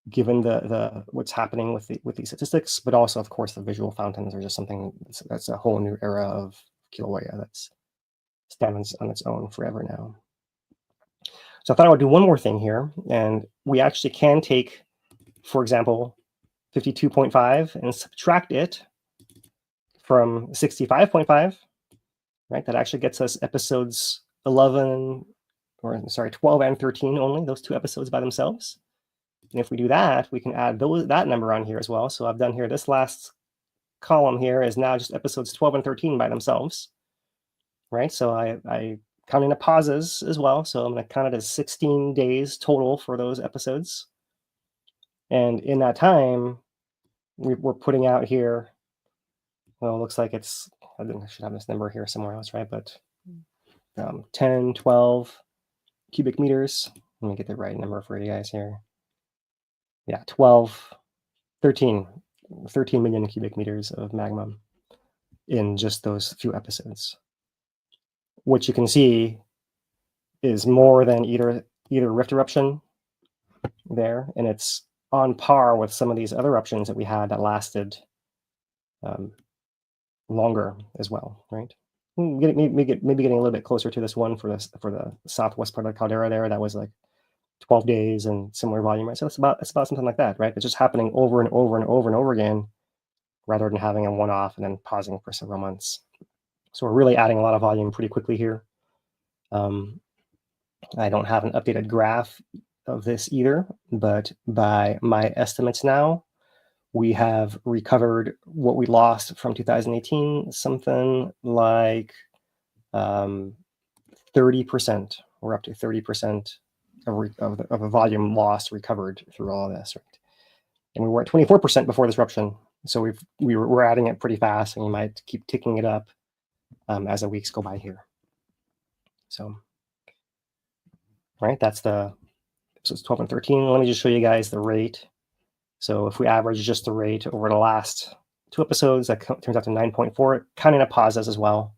given the what's happening with these statistics, but also, of course, the visual fountains are just something that's a whole new era of Kīlauea that's stands on its own forever now. So I thought I would do one more thing here, and we actually can take, for example, 52.5 and subtract it from 65.5, right? That actually gets us episodes 12 and 13 only, those 2 episodes by themselves. And if we do that, we can add that number on here as well. So I've done here, this last column here is now just episodes 12 and 13 by themselves, right? So I counting the pauses as well. So I'm going to count it as 16 days total for those episodes. And in that time, we're putting out here, well, it looks like it's, I should have this number here somewhere else, right? But 10, 12 cubic meters. Let me get the right number for you guys here. Yeah, 13 million cubic meters of magma in just those few episodes, which you can see is more than either rift eruption there, and it's on par with some of these other eruptions that we had that lasted longer as well, right? Maybe getting a little bit closer to this one for the southwest part of the caldera there. That was like 12 days and similar volume, right? So it's about something like that, right? It's just happening over and over and over and over again, rather than having a one-off and then pausing for several months. So we're really adding a lot of volume pretty quickly here. I don't have an updated graph of this either, but by my estimates now, we have recovered what we lost from 2018, something like 30%. We're up to 30% of a volume lost recovered through all of this, right? And we were at 24% before this eruption. So we're adding it pretty fast, and we might keep ticking it up as the weeks go by here. So, right, that's episodes 12 and 13. Let me just show you guys the rate. So if we average just the rate over the last 2 episodes, that turns out to 9.4, counting up pauses as well.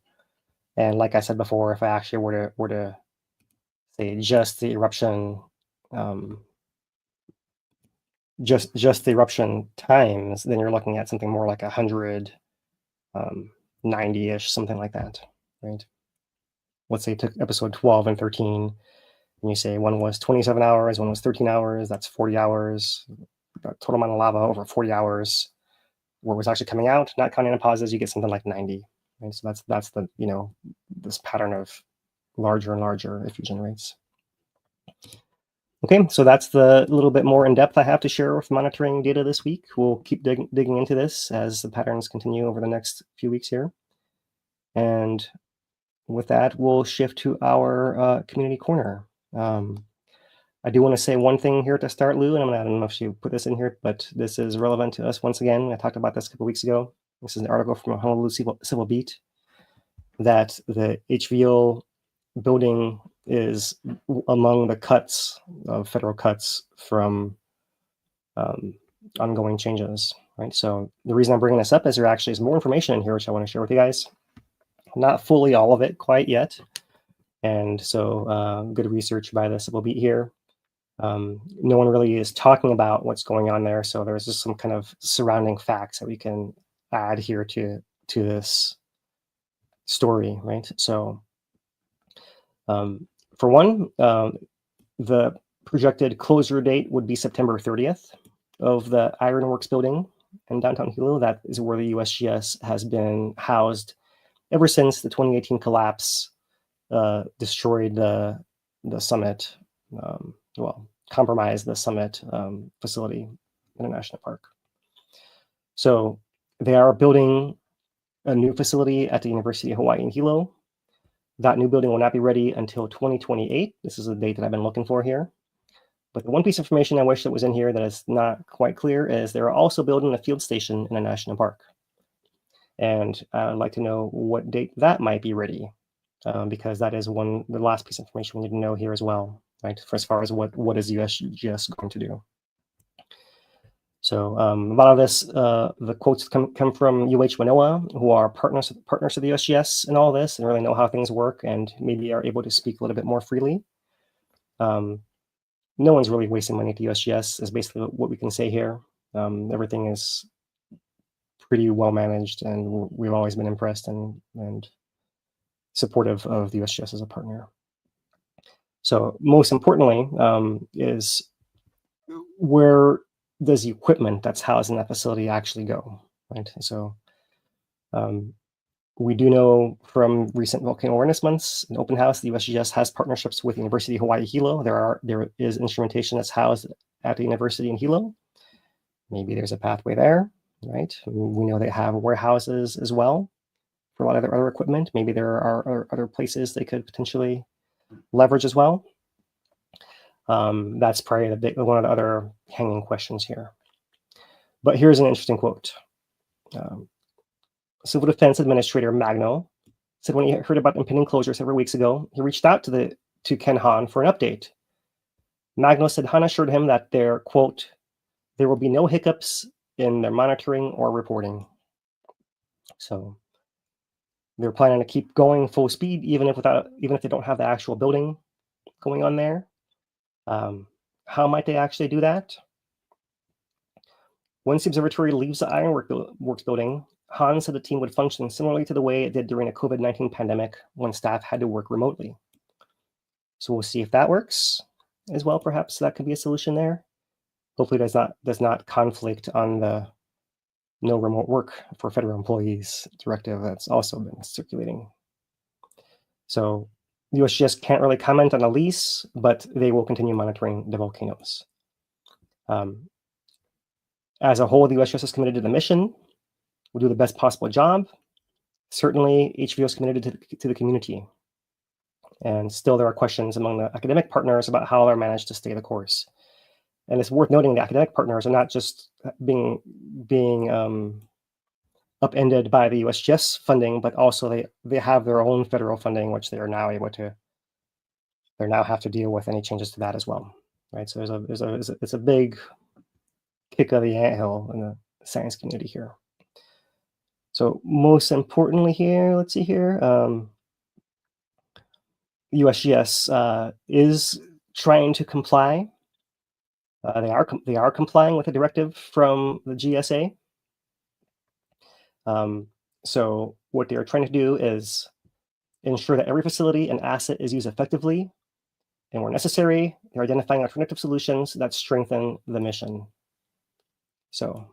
And like I said before, if I actually were to say just the eruption, just the eruption times, then you're looking at something more like 100 90-ish, something like that, right? Let's say took episode 12 and 13, and you say one was 27 hours, one was 13 hours, that's 40 hours, the total amount of lava over 40 hours, where it was actually coming out, not counting the pauses, you get something like 90. Right? So that's the, this pattern of larger and larger effusion rates. Okay, so that's the little bit more in depth I have to share with monitoring data this week. We'll keep digging into this as the patterns continue over the next few weeks here. And with that, we'll shift to our community corner. I do want to say one thing here to start, Lou, and I don't know if you put this in here, but this is relevant to us once again. I talked about this a couple weeks ago. This is an article from Honolulu Civil Beat that the HVO building is among the cuts of federal cuts from ongoing changes, right? So the reason I'm bringing this up is there actually is more information in here, which I want to share with you guys. Not fully all of it quite yet. And so good research by the Civil Beat here. No one really is talking about what's going on there. So there's just some kind of surrounding facts that we can add here to this story, right? So for one, the projected closure date would be September 30th of the Ironworks building in downtown Hilo. That is where the USGS has been housed ever since the 2018 collapse destroyed the summit, compromised the summit facility in a national park. So they are building a new facility at the University of Hawaii in Hilo. That new building will not be ready until 2028. This is the date that I've been looking for here. But the one piece of information I wish that was in here that is not quite clear is they're also building a field station in a national park. And I'd like to know what date that might be ready, because that is the last piece of information we need to know here as well, right? For as far as what is USGS going to do. So a lot of this, the quotes come from UH Manoa, who are partners of the USGS in all this and really know how things work and maybe are able to speak a little bit more freely. No one's really wasting money at the USGS is basically what we can say here. Everything is pretty well managed, and we've always been impressed and supportive of the USGS as a partner. So most importantly is where does the equipment that's housed in that facility actually go, right? So we do know from recent volcano awareness months and open house, the USGS has partnerships with the University of Hawaii Hilo. There is instrumentation that's housed at the university in Hilo. Maybe there's a pathway there, right? We know they have warehouses as well for a lot of their other equipment. Maybe there are other places they could potentially leverage as well. That's probably one of the other hanging questions here. But here's an interesting quote. Civil Defense Administrator Magno said when he heard about impending closure several weeks ago, he reached out to Ken Hahn for an update. Magno said Hahn assured him that there, quote, there will be no hiccups in their monitoring or reporting. So they're planning to keep going full speed, even if they don't have the actual building going on there. How might they actually do that? Once the observatory leaves the Ironworks building, Hahn said the team would function similarly to the way it did during a COVID-19 pandemic when staff had to work remotely. So we'll see if that works as well. Perhaps that could be a solution there. Hopefully does not conflict on the no remote work for federal employees directive that's also been circulating. So the USGS can't really comment on a lease, but they will continue monitoring the volcanoes. As a whole, the USGS is committed to the mission. We'll do the best possible job. Certainly, HVO is committed to the community. And still, there are questions among the academic partners about how they're managed to stay the course. And it's worth noting the academic partners are not just being upended by the USGS funding, but also they have their own federal funding, which they are now able to. They now have to deal with any changes to that as well, right? So it's a big kick of the anthill in the science community here. So most importantly here, let's see here, USGS is trying to comply. They are complying with the directive from the GSA. So what they are trying to do is ensure that every facility and asset is used effectively, and where necessary, they're identifying alternative solutions that strengthen the mission. So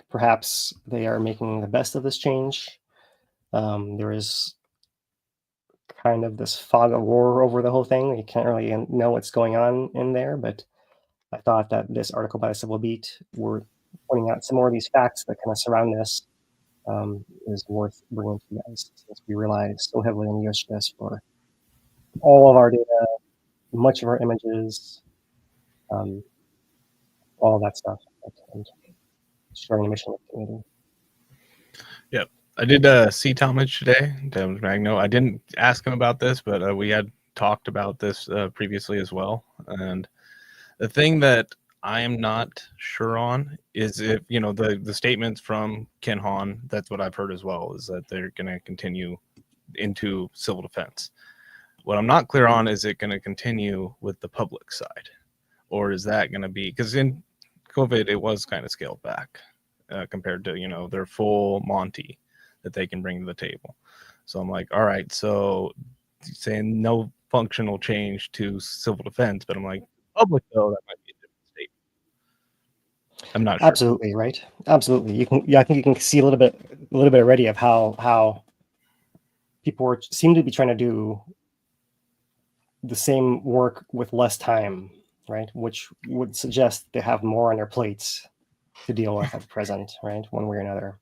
perhaps they are making the best of this change. There is kind of this fog of war over the whole thing. You can't really know what's going on in there, but I thought that this article by the Civil Beat were pointing out some more of these facts that kind of surround this is worth bringing to you guys, since we rely so heavily on USGS for all of our data, much of our images, all of that stuff, and sharing the mission with the community. Yep. I did see Talmadge today, Talmadge Magno. I didn't ask him about this, but we had talked about this previously as well. And the thing that I am not sure on is if, you know, the statements from Ken Hahn, that's what I've heard as well, is that they're going to continue into civil defense. What I'm not clear on, is it going to continue with the public side? Or is that going to be, because in COVID, it was kind of scaled back compared to, you know, their full Monty that they can bring to the table. So I'm like, all right, so saying no functional change to civil defense, but I'm like, public though, that might be a different statement. I'm not sure. Absolutely, right. Absolutely. You can, yeah, I think you can see a little bit already of how people seem to be trying to do the same work with less time, right? Which would suggest they have more on their plates to deal with at present, right? One way or another.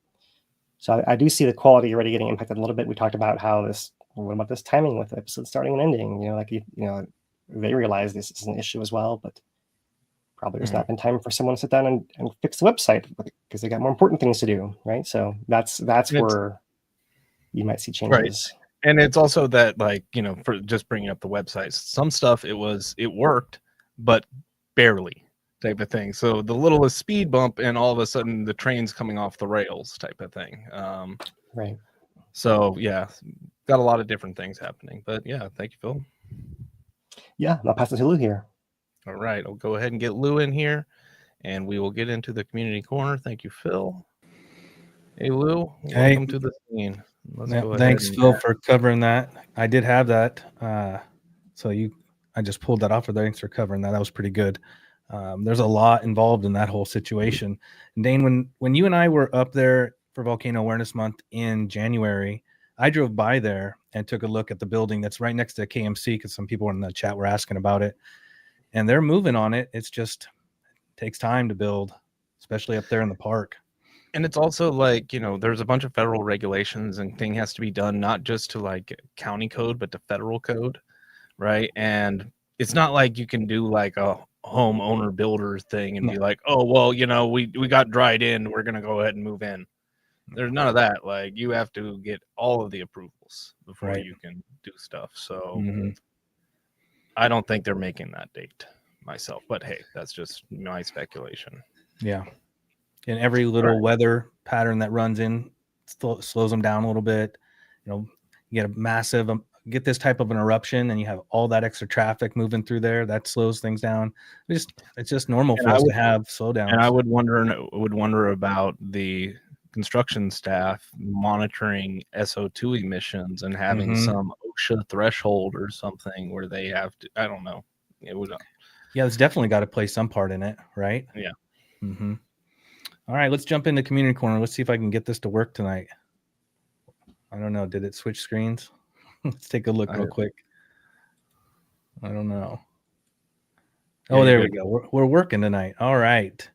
So I do see the quality already getting impacted a little bit. We talked about what about this timing with the episode starting and ending? You know, like, you know, they realize this is an issue as well, but probably there's not been time for someone to sit down and fix the website because they got more important things to do, right? So that's where you might see changes. Right. And it's also that, like, you know, for just bringing up the websites, some stuff it worked, but barely, type of thing. So the littlest speed bump, and all of a sudden the train's coming off the rails, type of thing. Right. So yeah, got a lot of different things happening. But yeah, thank you, Phil. Yeah, I'll pass it to Lou here. All right, I'll go ahead and get Lou in here, and we will get into the community corner. Thank you, Phil. Hey, Lou, welcome to the scene. Thanks, Phil, for covering that. I did have that. I just pulled that off of there. Thanks for covering that. That was pretty good. There's a lot involved in that whole situation. And Dane, when you and I were up there for Volcano Awareness Month in January, I drove by there and took a look at the building that's right next to KMC, because some people in the chat were asking about it. And they're moving on it. It's just takes time to build, especially up there in the park. And it's also like, you know, there's a bunch of federal regulations, and thing has to be done not just to like county code, but to federal code, right? And it's not like you can do like a homeowner builder thing and be like, oh, well, you know, we got dried in, we're gonna go ahead and move in. There's none of that. Like, you have to get all of the approvals before you can do stuff. So I don't think they're making that date myself, but hey, that's just my speculation. Yeah. And every little weather pattern that runs in slows them down a little bit. You know, you get a massive, get this type of an eruption, and you have all that extra traffic moving through there. That slows things down. It's just normal for us to have slowdowns. And I would wonder about the construction staff monitoring SO2 emissions and having some OSHA threshold or something where they have to, I don't know. It would. Yeah, it's definitely got to play some part in it, right? Yeah. All right, let's jump into community corner. Let's see if I can get this to work tonight. I don't know. Did it switch screens? Let's take a look real quick. I don't know. Oh, there we go. We're working tonight. All right.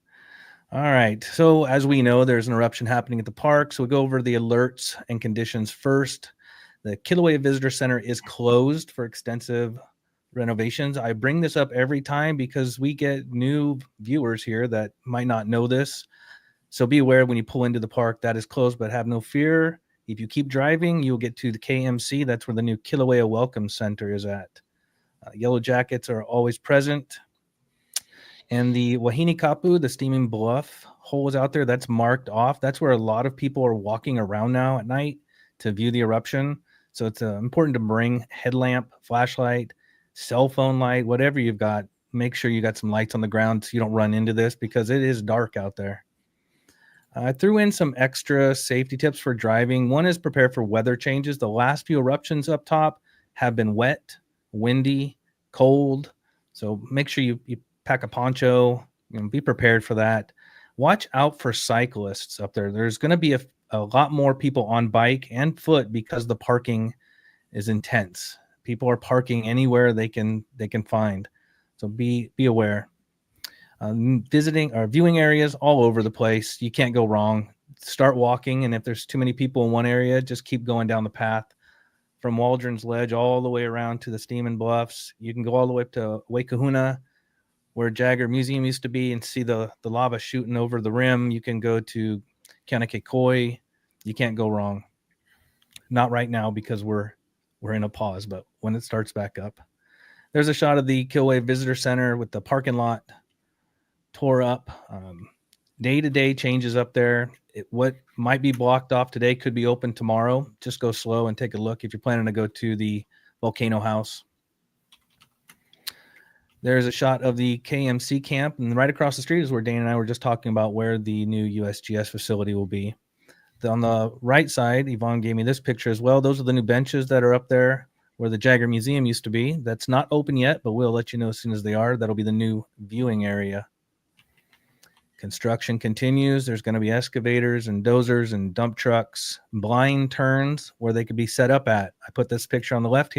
So as we know, there's an eruption happening at the park. So we'll go over the alerts and conditions first. The Kīlauea Visitor Center is closed for extensive renovations. I bring this up every time because we get new viewers here that might not know this. So be aware when you pull into the park, that is closed, but have no fear. If you keep driving, you'll get to the KMC. That's where the new Kīlauea Welcome Center is at. Yellow jackets are always present. And the Wahine Kapu, the steaming bluff hole is out there. That's marked off. That's where a lot of people are walking around now at night to view the eruption. So it's important to bring headlamp, flashlight, cell phone light, whatever you've got. Make sure you got some lights on the ground so you don't run into this, because it is dark out there. I threw in some extra safety tips for driving. One is prepare for weather changes. The last few eruptions up top have been wet, windy, cold. So make sure you pack a poncho, be prepared for that. Watch out for cyclists up there. There's going to be a lot more people on bike and foot because the parking is intense. People are parking anywhere they can find. So be aware. Visiting or viewing areas all over the place. You can't go wrong. Start walking, and if there's too many people in one area, just keep going down the path from Waldron's Ledge all the way around to the Steaming Bluffs. You can go all the way up to Waikahuna, where Jagger Museum used to be, and see the lava shooting over the rim. You can go to Kaunakekoi. You can't go wrong. Not right now because we're in a pause, but when it starts back up. There's a shot of the Kīlauea Visitor Center with the parking lot tore up. Day-to-day changes up there. What might be blocked off today could be open tomorrow. Just go slow and take a look if you're planning to go to the volcano house. There's a shot of the KMC camp, and right across the street is where Dane and I were just talking about where the new USGS facility will be. On the right side, Yvonne gave me this picture as well. Those are the new benches that are up there where the Jagger Museum used to be. That's not open yet, but we'll let you know as soon as they are. That'll be the new viewing area. Construction continues. There's going to be excavators and dozers and dump trucks, blind turns where they could be set up at. I put this picture on the left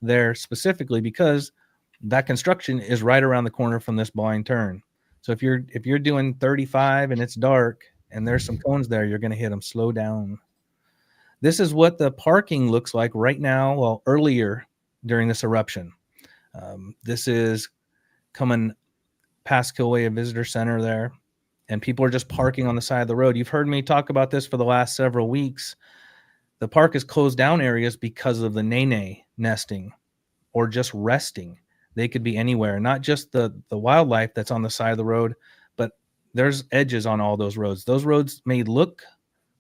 there specifically because that construction is right around the corner from this blind turn. So if you're doing 35 and it's dark and there's some cones there, you're going to hit them. Slow down. This is what the parking looks like right now. Well, earlier during this eruption. This is coming past Kīlauea Visitor Center there. And people are just parking on the side of the road. You've heard me talk about this for the last several weeks. The park is closed down areas because of the nene nesting or just resting. They could be anywhere, not just the wildlife that's on the side of the road, but there's edges on all those roads. Those roads may look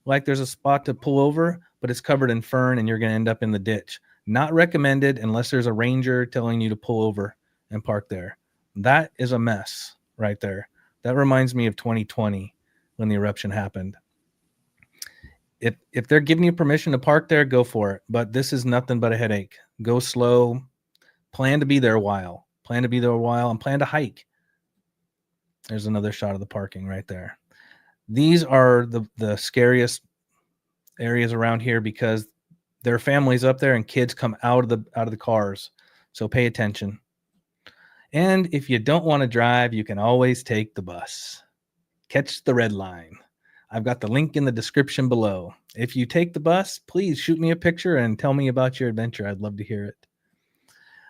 like there's a spot to pull over, but it's covered in fern and you're going to end up in the ditch. Not recommended unless there's a ranger telling you to pull over and park there. That is a mess right there. That reminds me of 2020 when the eruption happened. If they're giving you permission to park there, go for it. But this is nothing but a headache. Go slow. Plan to be there a while. And plan to hike. There's another shot of the parking right there. These are the scariest areas around here because there are families up there and kids come out of the cars. So pay attention. And if you don't want to drive, you can always take the bus. Catch the red line. I've got the link in the description below. If you take the bus, please shoot me a picture and tell me about your adventure. I'd love to hear it.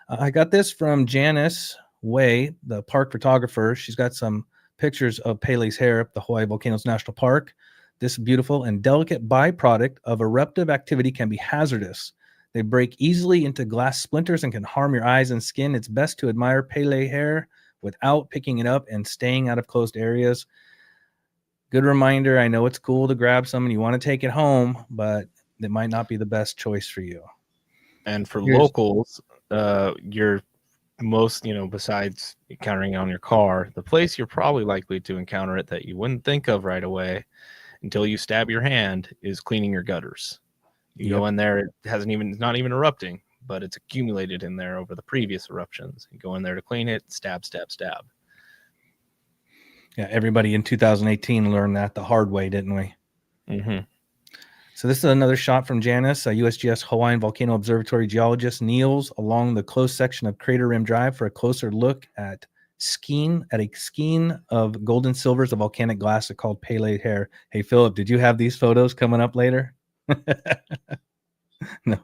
I got this from Janice Way, the park photographer. She's got some pictures of Pele's hair up the Hawaii Volcanoes National Park. This beautiful and delicate byproduct of eruptive activity can be hazardous. They break easily into glass splinters and can harm your eyes and skin. It's best to admire Pele hair without picking it up and staying out of closed areas. Good reminder. I know it's cool to grab some and you want to take it home, but it might not be the best choice for you. And for locals, you're most, besides encountering it on your car, the place you're probably likely to encounter it that you wouldn't think of right away until you stab your hand is cleaning your gutters. You go in there, it's not even erupting, but it's accumulated in there over the previous eruptions. You go in there to clean it, stab, stab, stab. Yeah, everybody in 2018 learned that the hard way, didn't we? Mm-hmm. So this is another shot from Janice. A USGS Hawaiian Volcano Observatory geologist kneels along the closed section of Crater Rim Drive for a closer look at a skein of gold and silvers of volcanic glass called Pele hair. Hey, Philip, did you have these photos coming up later? No.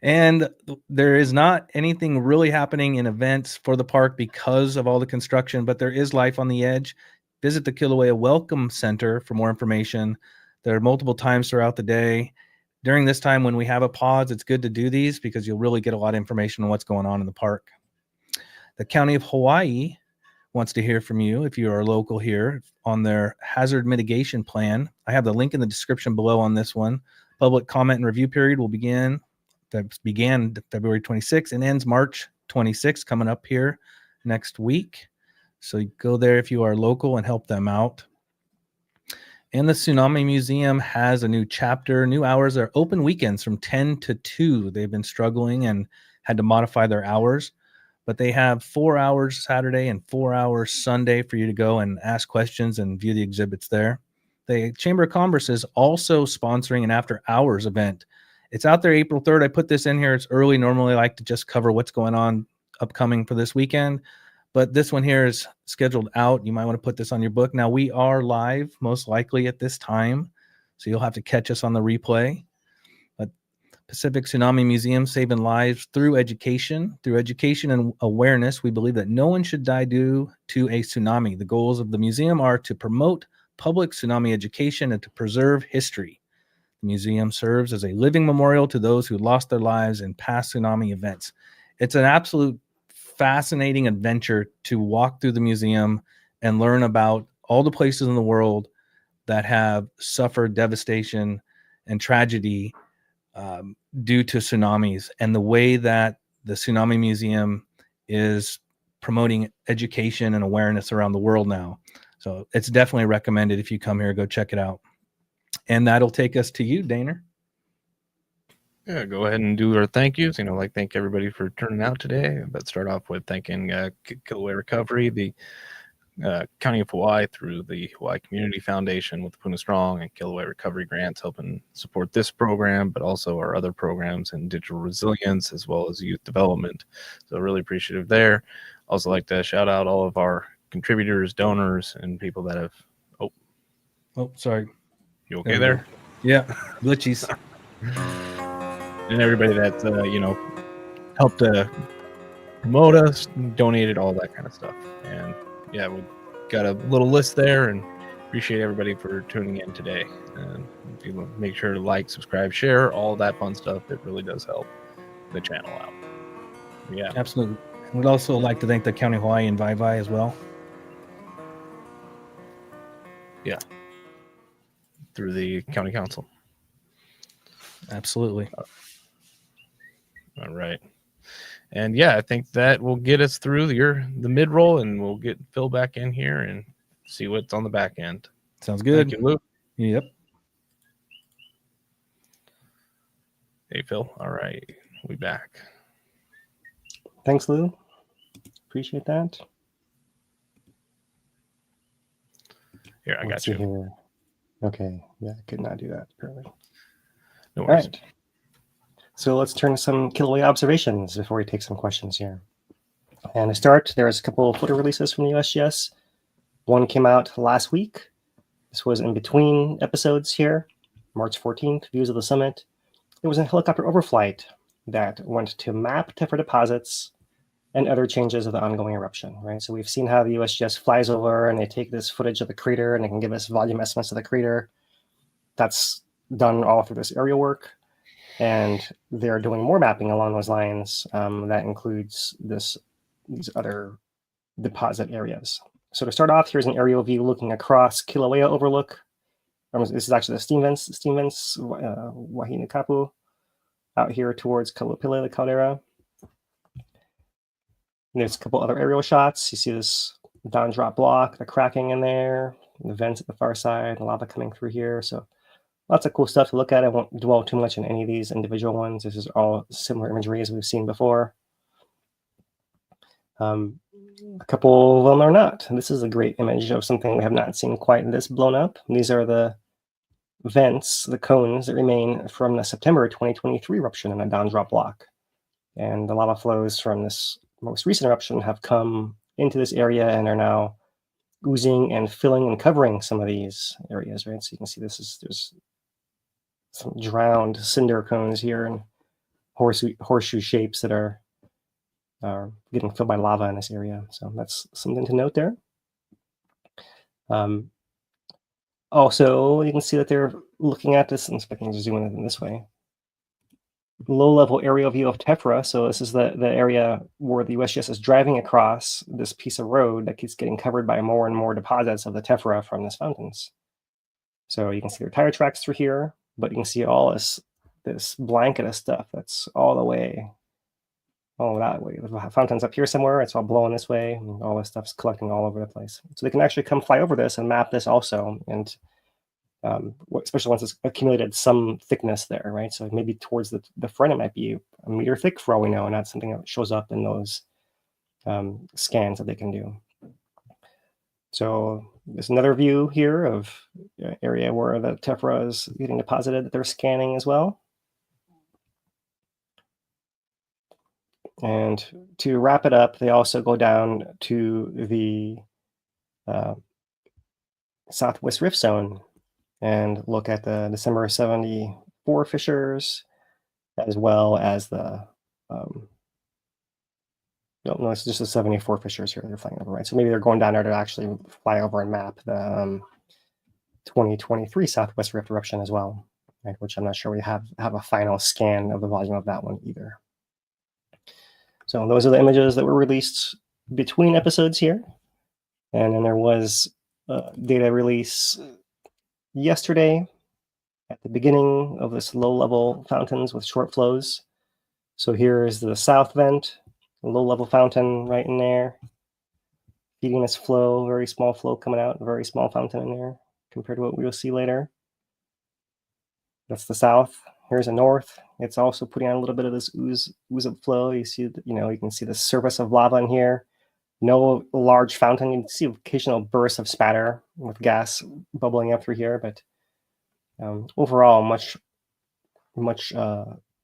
And there is not anything really happening in events for the park because of all the construction, but there is life on the edge. Visit the Kīlauea Welcome Center for more information. There are multiple times throughout the day. During this time when we have a pause, it's good to do these because you'll really get a lot of information on what's going on in the park. The County of Hawaii wants to hear from you if you are local here on their hazard mitigation plan. I have the link in the description below on this one. Public comment and review period began February 26th and ends March 26th, coming up here next week. So you go there if you are local and help them out. And the Tsunami Museum has a new chapter. New hours are open weekends from 10 to 2. They've been struggling and had to modify their hours, but they have 4 hours Saturday and 4 hours Sunday for you to go and ask questions and view the exhibits there. The Chamber of Commerce is also sponsoring an after hours event. It's out there April 3rd. I put this in here. It's early. Normally I like to just cover what's going on upcoming for this weekend, but this one here is scheduled out. You might want to put this on your book. Now, we are live most likely at this time, so you'll have to catch us on the replay. But Pacific Tsunami Museum, saving lives through education. Through education and awareness, we believe that no one should die due to a tsunami. The goals of the museum are to promote public tsunami education and to preserve history. The museum serves as a living memorial to those who lost their lives in past tsunami events. It's an absolute fascinating adventure to walk through the museum and learn about all the places in the world that have suffered devastation and tragedy due to tsunamis, and the way that the Tsunami Museum is promoting education and awareness around the world now. So it's definitely recommended. If you come here, go check it out. And that'll take us to you, Daner. Yeah, go ahead and do our thank yous. Thank everybody for turning out today. But start off with thanking Kīlauea Recovery, the County of Hawaii, through the Hawaii Community Foundation with Puna Strong and Kīlauea Recovery grants, helping support this program, but also our other programs in digital resilience as well as youth development. So really appreciative there. Also like to shout out all of our contributors, donors, and people that have. Oh, sorry. You okay there? Yeah, glitchies. And everybody that helped promote us, donated, all that kind of stuff. And yeah, we got a little list there, and appreciate everybody for tuning in today. And people make sure to like, subscribe, share, all that fun stuff. It really does help the channel out. Yeah, absolutely. We'd also like to thank the County of Hawaii and Vai as well. Yeah, through the county council. Absolutely. All right. And yeah, I think that will get us through the mid-roll, and we'll get Phil back in here and see what's on the back end. Sounds good. Thank you, Lou. Yep. Hey, Phil. All right. We back. Thanks, Lou. Appreciate that. Here, I got you. Here. Okay. Yeah, I could not do that, apparently. No All worries. right. So let's turn to some Kīlauea observations before we take some questions here. And to start, there's a couple of photo releases from the USGS. One came out last week. This was in between episodes here, March 14th, views of the summit. It was a helicopter overflight that went to map tephra deposits and other changes of the ongoing eruption, right? So we've seen how the USGS flies over and they take this footage of the crater and they can give us volume estimates of the crater. That's done all through this aerial work. And they're doing more mapping along those lines that includes these other deposit areas. So to start off, here's an aerial view looking across Kīlauea overlook. This is actually the steam vents, Wahine Kapu, out here towards Kalopile, the caldera. And there's a couple other aerial shots. You see this down drop block, the cracking in there, the vents at the far side, lava coming through here. So lots of cool stuff to look at. I won't dwell too much on any of these individual ones. This is all similar imagery as we've seen before. A couple of them are not. This is a great image of something we have not seen quite this blown up. These are the vents, the cones that remain from the September 2023 eruption in a down drop block. And the lava flows from this most recent eruption have come into this area and are now oozing and filling and covering some of these areas, right? So you can see there's some drowned cinder cones here and horseshoe shapes that are getting filled by lava in this area. So that's something to note there. Also, you can see that they're looking at this, and if I can zoom in this way, low-level aerial view of tephra. So this is the area where the USGS is driving across this piece of road that keeps getting covered by more and more deposits of the tephra from these fountains. So you can see their tire tracks through here, but you can see all this blanket of stuff that's all the way, all that way. The fountain's up here somewhere, it's all blowing this way, and all this stuff's collecting all over the place. So they can actually come fly over this and map this also, and especially once it's accumulated some thickness there, right? So maybe towards the front, it might be a meter thick for all we know, and that's something that shows up in those scans that they can do. So there's another view here of an area where the tephra is getting deposited that they're scanning as well. And to wrap it up, they also go down to the Southwest Rift Zone and look at the December 74 fissures, as well as the no, it's just the 74 fissures here they're flying over, right? So maybe they're going down there to actually fly over and map the 2023 Southwest Rift eruption as well, right? Which I'm not sure we have a final scan of the volume of that one either. So those are the images that were released between episodes here. And then there was data release yesterday at the beginning of this low-level fountains with short flows. So here is the south vent, a low-level fountain right in there, feeding this flow, very small flow coming out, a very small fountain in there compared to what we will see later. That's the south. Here's the north. It's also putting on a little bit of this ooze of flow. You see, you can see the surface of lava in here. No large fountain. You can see occasional bursts of spatter with gas bubbling up through here, but overall, much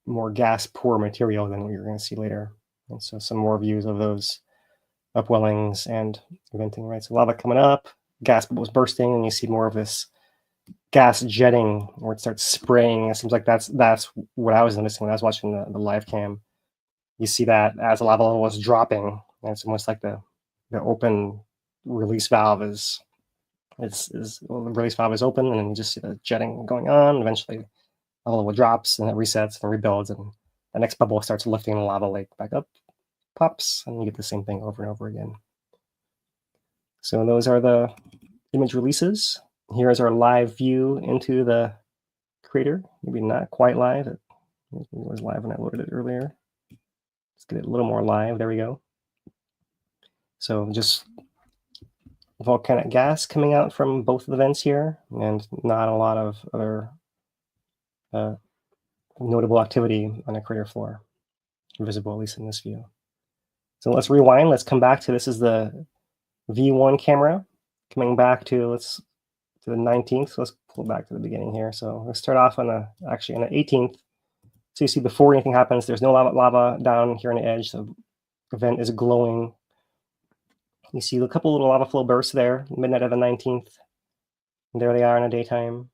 more gas-poor material than what you're going to see later. And so some more views of those upwellings and venting, right? So lava coming up, gas bubbles bursting, and you see more of this gas jetting where it starts spraying. It seems like that's what I was noticing when I was watching the live cam. You see that as the lava level was dropping, and it's almost like the open release valve is the release valve is open, and then you just see the jetting going on. Eventually, the level drops and it resets and rebuilds, and the next bubble starts lifting the lava lake back up, pops, and you get the same thing over and over again. So those are the image releases. Here is our live view into the crater. Maybe not quite live. It was live when I loaded it earlier. Let's get it a little more live. There we go. So just volcanic gas coming out from both of the vents here, and not a lot of other notable activity on the crater floor, visible at least in this view. So let's rewind. Let's come back to, this is the V1 camera coming back to the 19th. So let's pull back to the beginning here. So let's start off on the 18th. So you see before anything happens, there's no lava down here on the edge. The vent is glowing. You see a couple little lava flow bursts there, midnight of the 19th. And there they are in the daytime.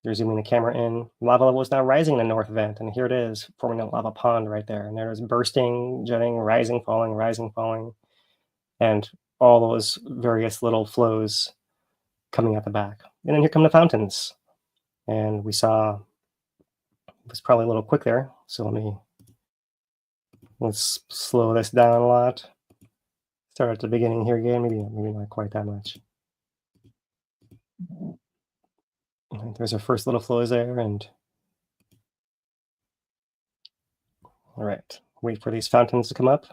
They're zooming the camera in. Lava level is now rising in the north vent, and here it is, forming a lava pond right there. And there is bursting, jetting, rising, falling, and all those various little flows coming out the back. And then here come the fountains. And we saw, it was probably a little quick there, so let's slow this down a lot. Start at the beginning here again, maybe not quite that much. There's our first little flows there, and all right, wait for these fountains to come up.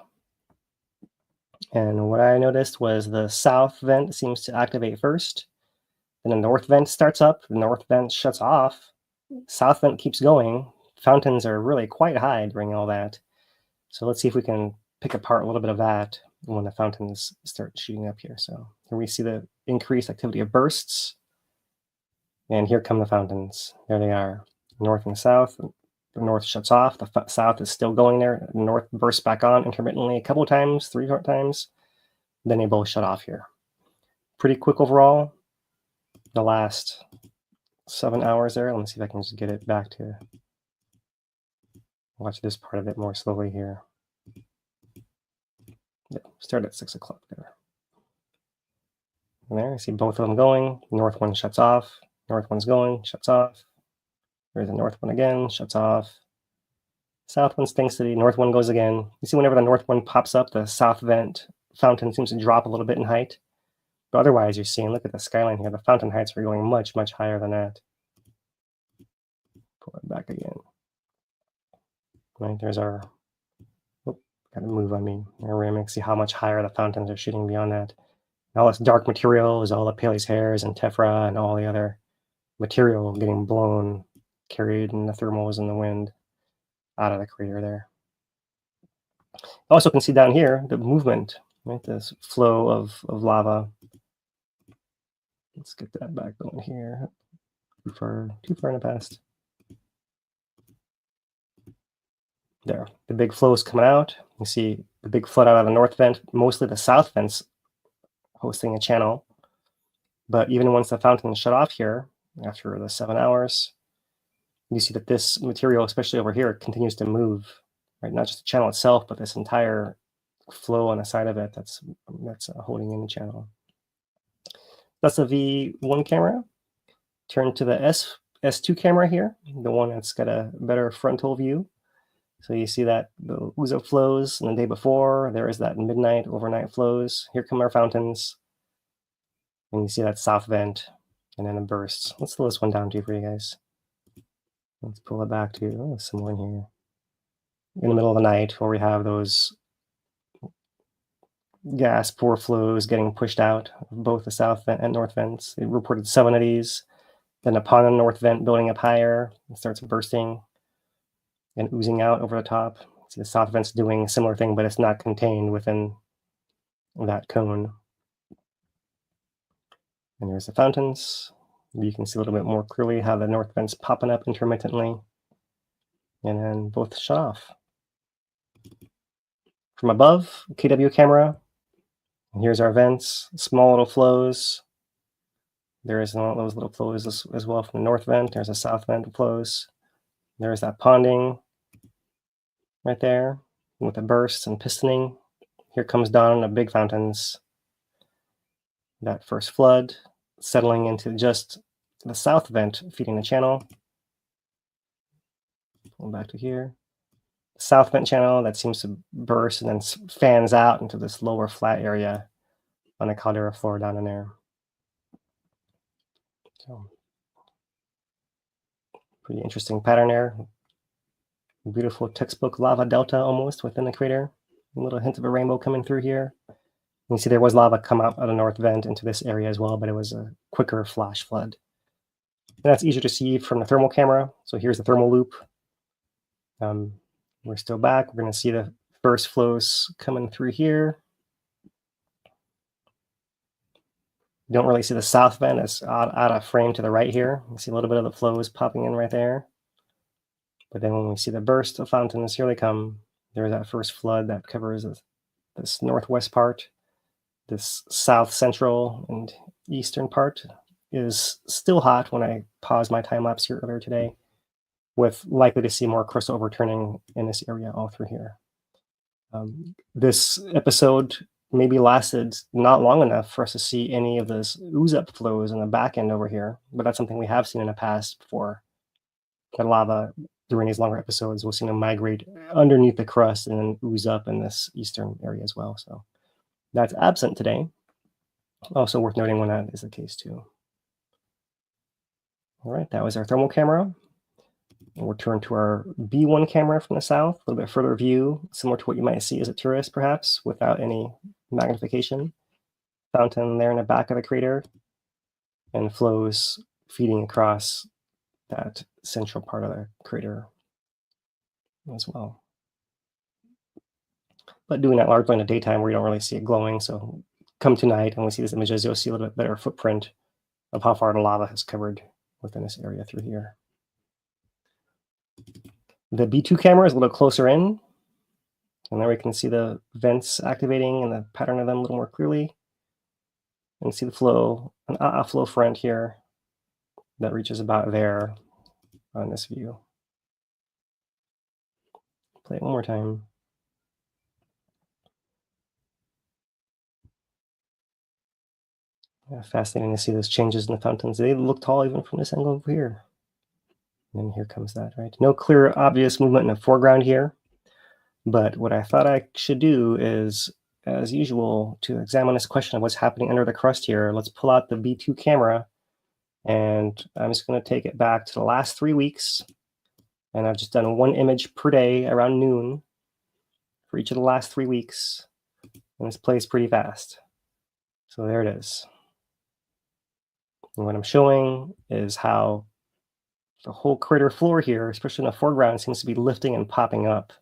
And what I noticed was the south vent seems to activate first. Then the north vent starts up, the north vent shuts off, south vent keeps going. Fountains are really quite high during all that. So let's see if we can pick apart a little bit of that when the fountains start shooting up here. So here we see the increased activity of bursts. And here come the fountains. There they are, north and south. The north shuts off, the south is still going there. The north bursts back on intermittently a couple of times, 3 times. Then they both shut off here. Pretty quick overall. The last 7 hours there. Let me see if I can just get it back to watch this part of it more slowly here. Yeah, start at 6 o'clock there. And there, I see both of them going. The north one shuts off. North one's going, shuts off. There's the north one again, shuts off. South one stinks to the north one goes again. You see whenever the north one pops up, the south vent fountain seems to drop a little bit in height. But otherwise, you're seeing, look at the skyline here. The fountain heights are going much, much higher than that. Pull it back again. Right, there's our, oh, gotta move on me. We're going to see how much higher the fountains are shooting beyond that. And all this dark material is all the Pele's hairs and tephra and all the other material getting blown, carried in the thermals and the wind out of the crater there. Also can see down here the movement, right? This flow of lava. Let's get that back going here. Too far in the past. There, the big flow is coming out. You see the big flood out of the north vent, mostly the south vents hosting a channel. But even once the fountain is shut off here, after the 7 hours, you see that this material, especially over here, continues to move, right? Not just the channel itself, but this entire flow on the side of it that's holding in the channel. That's the V1 camera. Turn to the S2 camera here, the one that's got a better frontal view. So you see that the ooze up flows, and the day before, there is that midnight, overnight flows. Here come our fountains. And you see that south vent, and then it bursts. Let's slow this one down too for you guys. Let's pull it back to some more in here. In the middle of the night, where we have those gas pore flows getting pushed out of both the south vent and north vents. It reported 7 of these. Then upon the north vent building up higher, it starts bursting and oozing out over the top. See the south vent's doing a similar thing, but it's not contained within that cone. And there's the fountains. You can see a little bit more clearly how the north vent's popping up intermittently. And then both shut off. From above, KW camera. And here's our vents, small little flows. There is those little flows as well from the north vent. There's a south vent that flows. There's that ponding right there with the bursts and pistoning. Here comes down the big fountains. That first flood settling into just the south vent feeding the channel. Pull back to here. South vent channel that seems to burst and then fans out into this lower flat area on the caldera floor down in there. So, pretty interesting pattern there. Beautiful textbook lava delta almost within the crater. A little hint of a rainbow coming through here. You can see there was lava come out of the north vent into this area as well, but it was a quicker flash flood. And that's easier to see from the thermal camera. So here's the thermal loop. We're still back. We're going to see the burst flows coming through here. You don't really see the south vent. It's out of frame to the right here. You see a little bit of the flows popping in right there. But then when we see the burst of fountains, here they come. There's that first flood that covers this northwest part. This south central and eastern part is still hot when I pause my time lapse here earlier today, with likely to see more crystal overturning in this area all through here. This episode maybe lasted not long enough for us to see any of those ooze up flows in the back end over here, but that's something we have seen in the past before. The lava during these longer episodes, we'll see them migrate underneath the crust and then ooze up in this eastern area as well. So that's absent today. Also worth noting when that is the case too. All right, that was our thermal camera. We'll turn to our B1 camera from the south, a little bit further view, similar to what you might see as a tourist, perhaps, without any magnification. Fountain there in the back of the crater, and flows feeding across that central part of the crater as well. But doing that largely in the daytime where you don't really see it glowing. So come tonight, and we see these images, you'll see a little bit better footprint of how far the lava has covered within this area through here. The B2 camera is a little closer in, and there we can see the vents activating and the pattern of them a little more clearly. And see the flow, an flow front here that reaches about there on this view. Play it one more time. Yeah, fascinating to see those changes in the fountains. They look tall even from this angle over here. And here comes that, right? No clear, obvious movement in the foreground here. But what I thought I should do is, as usual, to examine this question of what's happening under the crust here, let's pull out the B2 camera. And I'm just going to take it back to the last 3 weeks. And I've just done 1 image per day around noon for each of the last 3 weeks. And this plays pretty fast. So there it is. And what I'm showing is how the whole crater floor here, especially in the foreground, seems to be lifting and popping up.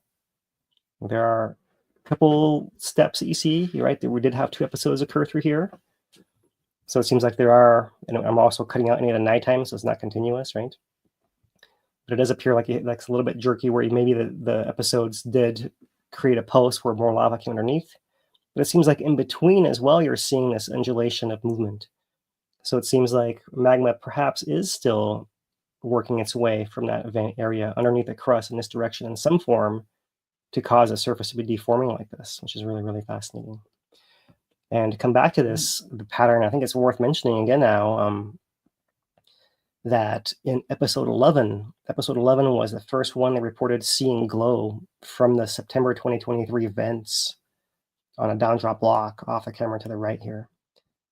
There are a couple steps that you see. You're right, we did have 2 episodes occur through here. So it seems like there are, and I'm also cutting out any of the nighttime, so it's not continuous, right? But it does appear like it's a little bit jerky, where maybe the episodes did create a pulse where more lava came underneath. But it seems like in between as well, you're seeing this undulation of movement. So it seems like magma perhaps is still working its way from that vent area underneath the crust in this direction in some form to cause the surface to be deforming like this, which is really, really fascinating. And to come back to this, the pattern, I think it's worth mentioning again now, that in episode 11 was the first one they reported seeing glow from the September 2023 vents on a downdrop block off the camera to the right here.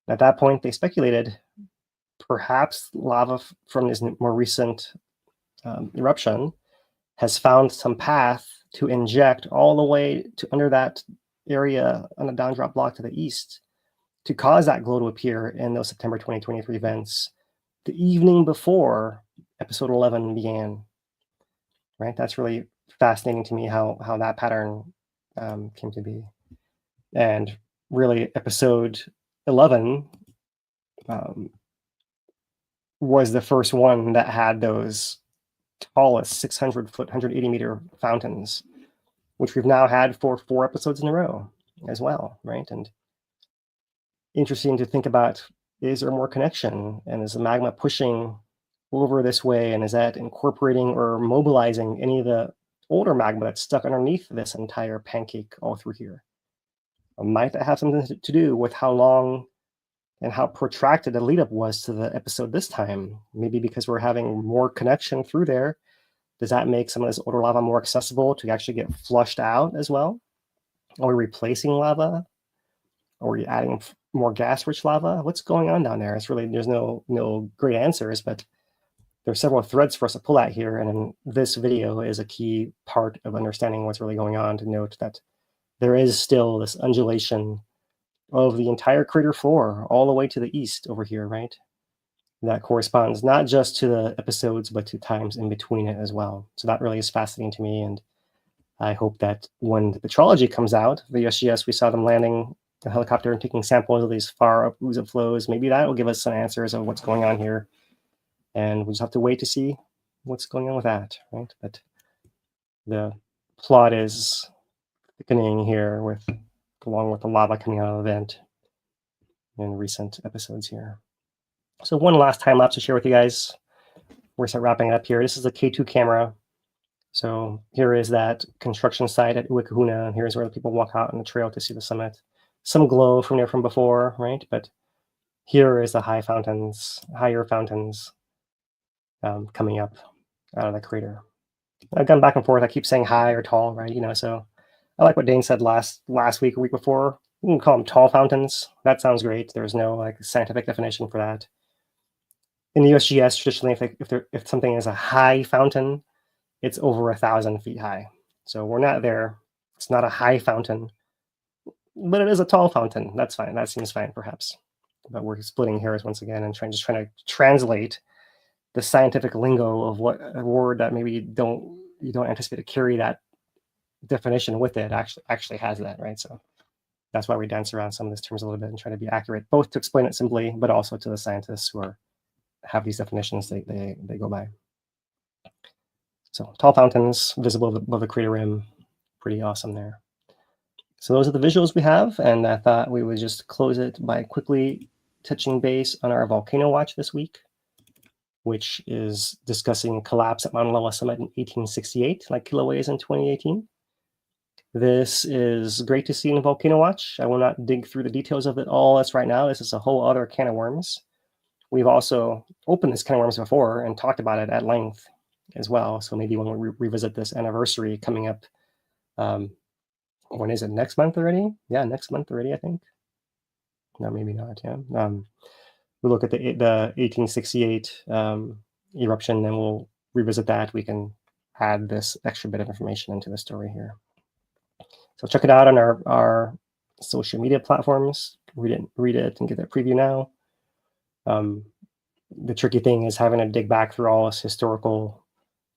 At that point, they speculated perhaps lava from this more recent eruption has found some path to inject all the way to under that area on a downdrop block to the east to cause that glow to appear in those September 2023 events the evening before episode 11 began. Right? That's really fascinating to me how that pattern came to be. And really, episode 11 was the first one that had those tallest 600-foot, 180-meter fountains, which we've now had for 4 episodes in a row as well, right? And interesting to think about, is there more connection? And is the magma pushing over this way? And is that incorporating or mobilizing any of the older magma that's stuck underneath this entire pancake all through here? Might that have something to do with how long and how protracted the lead up was to the episode this time? Maybe because we're having more connection through there. Does that make some of this older lava more accessible to actually get flushed out as well? Are we replacing lava? Are we adding more gas-rich lava? What's going on down there? It's really, there's no great answers, but there's several threads for us to pull at here. And this video is a key part of understanding what's really going on, to note that there is still this undulation of the entire crater floor all the way to the east over here, right? That corresponds not just to the episodes, but to times in between it as well. So that really is fascinating to me. And I hope that when the petrology comes out, the USGS, we saw them landing a helicopter and taking samples of these far up ooze of flows. Maybe that will give us some answers of what's going on here. And we just have to wait to see what's going on with that, right? But the plot is thickening here along with the lava coming out of the vent in recent episodes here. So one last time lapse to share with you guys. We're start wrapping up here. This is a K2 camera. So here is that construction site at Uikahuna, and here's where the people walk out on the trail to see the summit. Some glow from there from before, right? But here is the higher fountains coming up out of the crater. I've gone back and forth. I keep saying high or tall, right? You know, so I like what Dane said last week or week before. You can call them tall fountains. That sounds great. There's no like scientific definition for that. In the USGS, traditionally, if something is a high fountain, it's over 1,000 feet high. So we're not there. It's not a high fountain, but it is a tall fountain. That's fine. That seems fine, perhaps. But we're splitting hairs once again and trying to translate the scientific lingo of what a word that maybe you don't anticipate to carry that definition with it actually has that, right? So that's why we dance around some of these terms a little bit and try to be accurate, both to explain it simply, but also to the scientists who have these definitions they go by. So tall fountains visible above the crater rim, pretty awesome there. So those are the visuals we have, and I thought we would just close it by quickly touching base on our volcano watch this week, which is discussing collapse at Mauna Loa Summit in 1868, like Kīlauea is in 2018. This is great to see in Volcano Watch. I will not dig through the details of it all right now. This is a whole other can of worms. We've also opened this can of worms before and talked about it at length as well. So maybe when we revisit this anniversary coming up, when is it? Next month already? Yeah, next month already, I think. No, maybe not. Yeah. We look at the 1868 eruption, and we'll revisit that. We can add this extra bit of information into the story here. So check it out on our social media platforms. Read it and get that preview now. the tricky thing is having to dig back through all this historical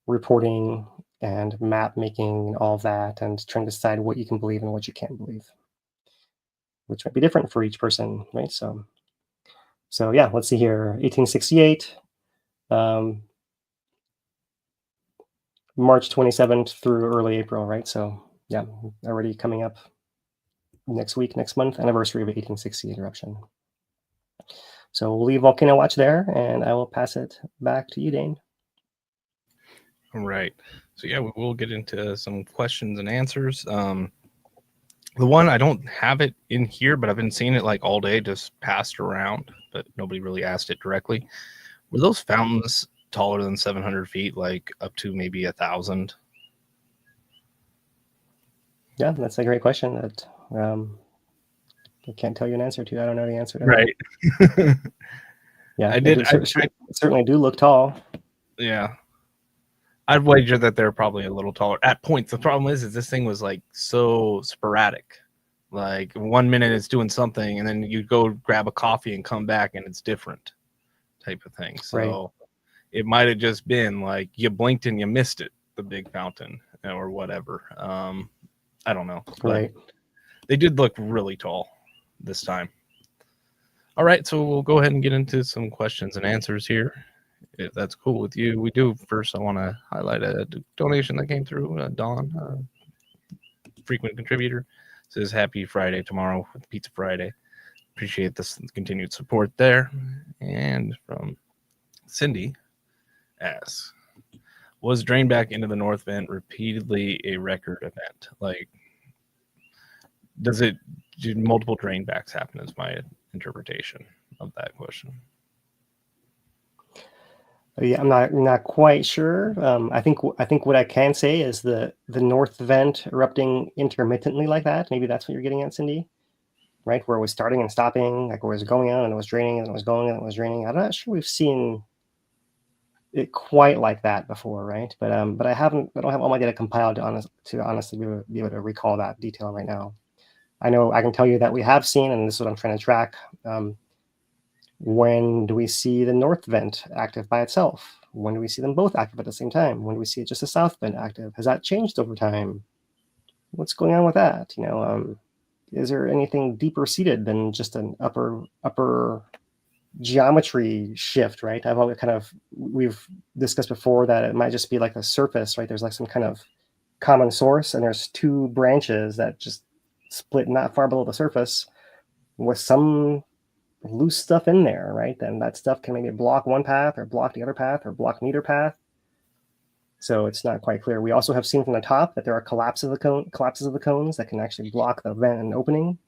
reporting and map making and all of that, and trying to decide what you can believe and what you can't believe, which might be different for each person, right? So yeah, let's see here. 1868, March 27th through early April, right? So yeah, already coming up next month, anniversary of 1868 eruption. So we'll leave Volcano Watch there, and I will pass it back to you, Dane. All right. So yeah, we will get into some questions and answers. The one, I don't have it in here, but I've been seeing it like all day, just passed around, but nobody really asked it directly. Were those fountains taller than 700 feet, like up to maybe 1,000? Yeah, that's a great question that I can't tell you an answer to. I don't know the answer to Right. that. Yeah, I did. I certainly do look tall. Yeah. I'd wager that they're probably a little taller at points. The problem is this thing was like so sporadic. Like 1 minute it's doing something, and then you go grab a coffee and come back and it's different type of thing. So Right. It might have just been like you blinked and you missed it, the big fountain or whatever. I don't know. But Right. they did look really tall this time. All right, so we'll go ahead and get into some questions and answers here, if that's cool with you. We do first. I want to highlight a donation that came through. Dawn, frequent contributor, says Happy Friday tomorrow with Pizza Friday. Appreciate this continued support there. And from Cindy asks, was drainback into the north vent repeatedly a record event? Like, do multiple drainbacks happen? Is my interpretation of that question. Yeah, I'm not quite sure. I think what I can say is the north vent erupting intermittently like that. Maybe that's what you're getting at, Cindy, right? Where it was starting and stopping, like where it was going on and it was draining and it was going and it was draining. I'm not sure we've seen it quite like that before, right? But I don't have all my data compiled to honestly be able to recall that detail right now. I know I can tell you that we have seen, and this is what I'm trying to track. When do we see the north vent active by itself? When do we see them both active at the same time? When do we see just the south vent active? Has that changed over time? What's going on with that? Is there anything deeper seated than just an upper geometry shift, right? We've discussed before that it might just be like the surface, right? There's like some kind of common source, and there's two branches that just split not far below the surface with some loose stuff in there, right? Then that stuff can maybe block one path or block the other path or block neither path. So it's not quite clear. We also have seen from the top that there are collapses of the cones that can actually block the vent and opening.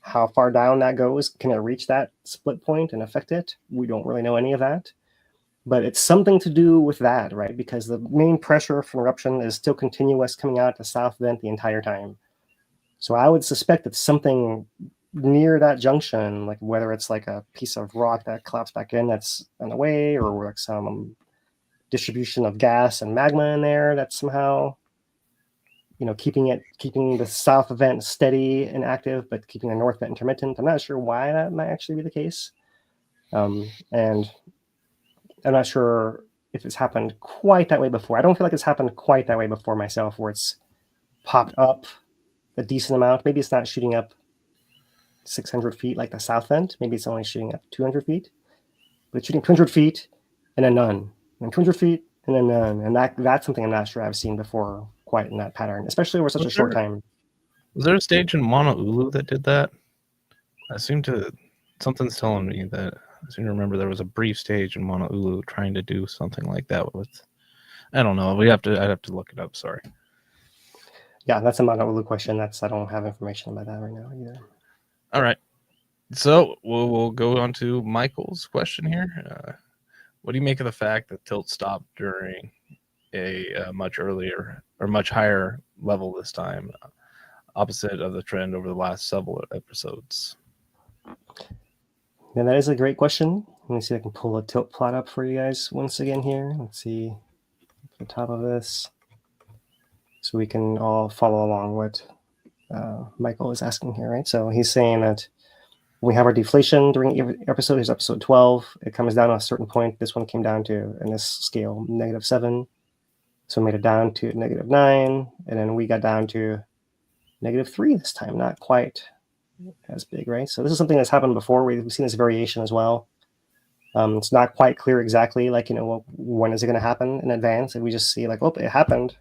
How far down that goes, can it reach that split point and affect it? We don't really know any of that. But it's something to do with that, right? Because the main pressure from eruption is still continuous coming out the south vent the entire time. So I would suspect it's something near that junction, like whether it's like a piece of rock that collapsed back in that's in the way, or like some distribution of gas and magma in there that's somehow, keeping the south vent steady and active, but keeping the north vent intermittent. I'm not sure why that might actually be the case. And I'm not sure if it's happened quite that way before. I don't feel like it's happened quite that way before myself, where it's popped up a decent amount. Maybe it's not shooting up 600 feet like the south vent. Maybe it's only shooting up 200 feet. But it's shooting 200 feet and then none. And 200 feet and then none. And that's something I'm not sure I've seen before quite in that pattern, especially over such a short time. Was there a stage in Mauna that did that? Something's telling me that I seem to remember there was a brief stage in Mauna trying to do something like that with, I don't know. I'd have to look it up. Sorry. Yeah, that's a Mauna question. I don't have information about that right now either. All right. So we'll go on to Michael's question here. What do you make of the fact that tilt stopped during a much earlier or much higher level this time, opposite of the trend over the last several episodes? Yeah, that is a great question. Let me see if I can pull a tilt plot up for you guys once again here. Let's see the top of this, so we can all follow along what Michael is asking here, right? So he's saying that We have our deflation during every episode. Is episode 12. It comes down at a certain point. This one came down to, in this scale, -7. So we made it down to -9, and then we got down to -3 this time. Not quite as big, right? So this is something that's happened before. We've seen this variation as well. It's not quite clear exactly, like, when is it going to happen in advance? And we just see like, oh, it happened.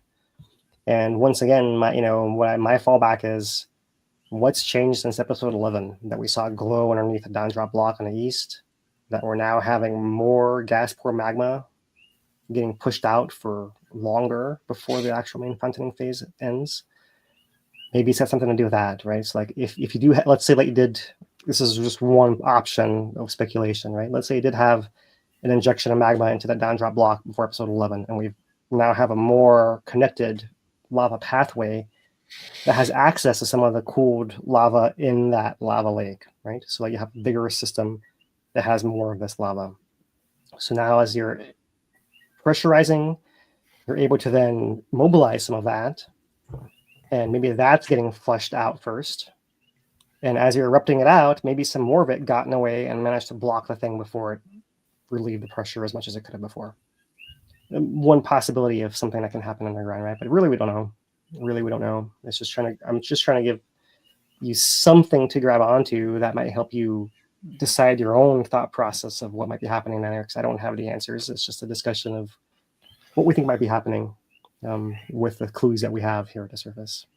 And once again, my fallback is, what's changed since episode 11 that we saw glow underneath the down drop block on the east, that we're now having more gas pore magma getting pushed out for longer before the actual main fountaining phase ends. Maybe it's got something to do with that, right? It's like if you do, let's say like you did, this is just one option of speculation, right? Let's say you did have an injection of magma into that down drop block before episode 11, and we now have a more connected lava pathway that has access to some of the cooled lava in that lava lake, right? So like you have a bigger system that has more of this lava. So now as you're pressurizing, you're able to then mobilize some of that, and maybe that's getting flushed out first. And as you're erupting it out, maybe some more of it got in the way and managed to block the thing before it relieved the pressure as much as it could have before. One possibility of something that can happen underground, right? But really, we don't know. Really, we don't know. I'm just trying to give you something to grab onto that might help you decide your own thought process of what might be happening there, because I don't have the answers. It's just a discussion of what we think might be happening with the clues that we have here at the surface.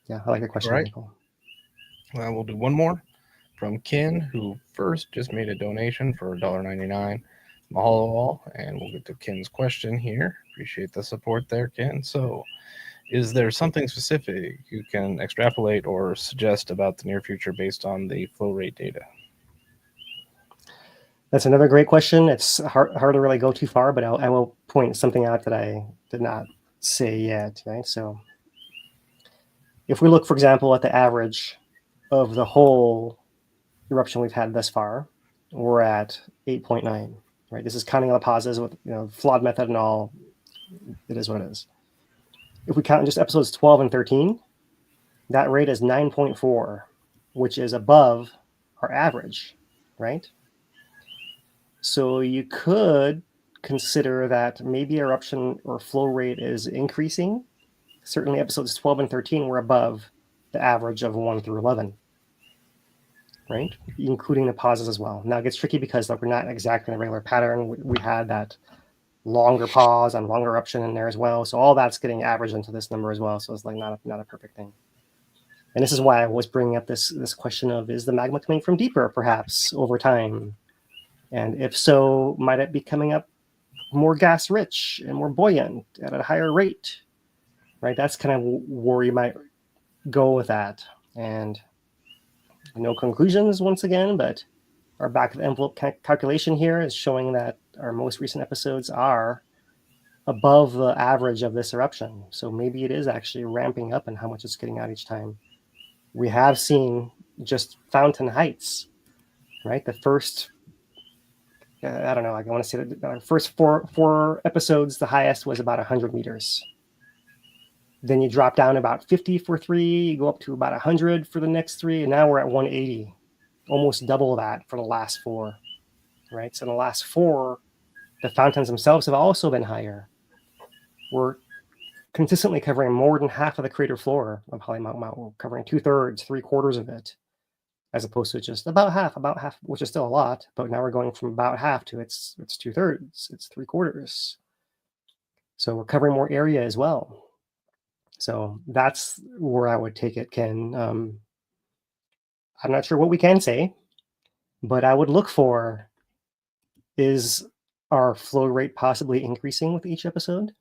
Yeah, I like the question. All right. Michael. We'll do one more from Ken, who first just made a donation for $1.99. Mahalo all, and we'll get to Ken's question here. Appreciate the support there, Ken. So, is there something specific you can extrapolate or suggest about the near future based on the flow rate data? That's another great question. It's hard to really go too far, but I will point something out that I did not say yet, right? So if we look, for example, at the average of the whole eruption we've had thus far, we're at 8.9, right? This is counting all the pauses with flawed method and all. It is what it is. If we count just episodes 12 and 13, that rate is 9.4, which is above our average, right? So you could consider that maybe eruption or flow rate is increasing. Certainly episodes 12 and 13 were above the average of 1 through 11, right? Including the pauses as well. Now it gets tricky because we're not exactly in a regular pattern. We had that longer pause and longer eruption in there as well. So all that's getting averaged into this number as well. So it's like not a perfect thing. And this is why I was bringing up this question of, is the magma coming from deeper perhaps over time? And if so, might it be coming up more gas rich and more buoyant at a higher rate, right? That's kind of where you might go with that. And no conclusions once again, but our back of the envelope calculation here is showing that our most recent episodes are above the average of this eruption. So maybe it is actually ramping up in how much it's getting out each time. We have seen just fountain heights, right? The first, I don't know, I want to say that the first four episodes, the highest was about 100 meters. Then you drop down about 50 for 3, you go up to about 100 for the next 3, and now we're at 180. Almost double that for the last 4, right? So in the last 4, the fountains themselves have also been higher. We're consistently covering more than half of the crater floor of Halemaʻumaʻu. We're covering 2/3, 3/4 of it, as opposed to just about half, which is still a lot, but now we're going from about half to it's 2/3, it's 3/4. So we're covering more area as well. So that's where I would take it, Ken. I'm not sure what we can say, but I would look for, is our flow rate possibly increasing with each episode?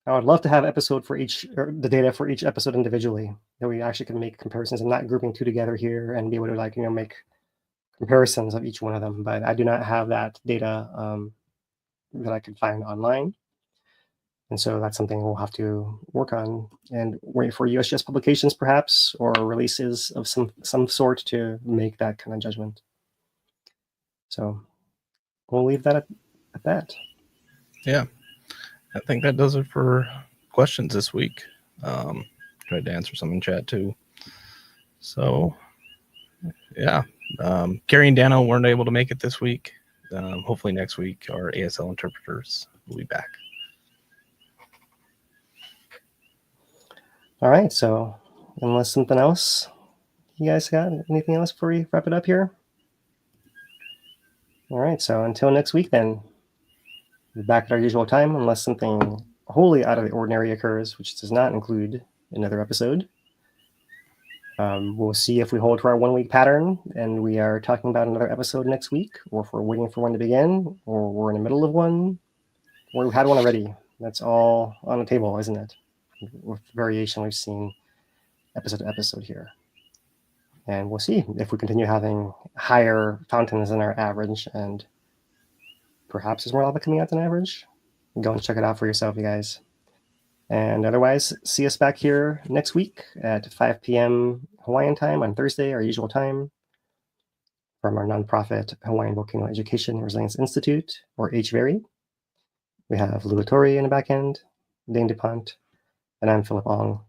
I would love to have episode for each, or the data for each episode individually, that we actually can make comparisons and not grouping 2 together here and be able to make comparisons of each one of them. But I do not have that data that I could find online. And so that's something we'll have to work on and wait for USGS publications, perhaps, or releases of some sort to make that kind of judgment. So we'll leave that at that. Yeah, I think that does it for questions this week. Tried to answer some in chat too. So Yeah. Carrie and Dano weren't able to make it this week. Hopefully next week our ASL interpreters will be back. All right, so unless something else, you guys got anything else before we wrap it up here? All right, so until next week then, back at our usual time, unless something wholly out of the ordinary occurs, which does not include another episode. We'll see if we hold to our 1 week pattern and we are talking about another episode next week, or if we're waiting for one to begin, or we're in the middle of one, or we've had one already. That's all on the table, isn't it? With variation we've seen episode to episode here. And we'll see if we continue having higher fountains than our average, and perhaps there's more lava coming out than average. Go and check it out for yourself, you guys. And otherwise, see us back here next week at 5 p.m. Hawaiian time on Thursday, our usual time, from our nonprofit Hawaiian Volcano Education and Resilience Institute, or HVERI. We have Lou Tori in the back end, Dane DuPont, and I'm Philip Ong.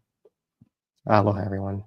Aloha, everyone.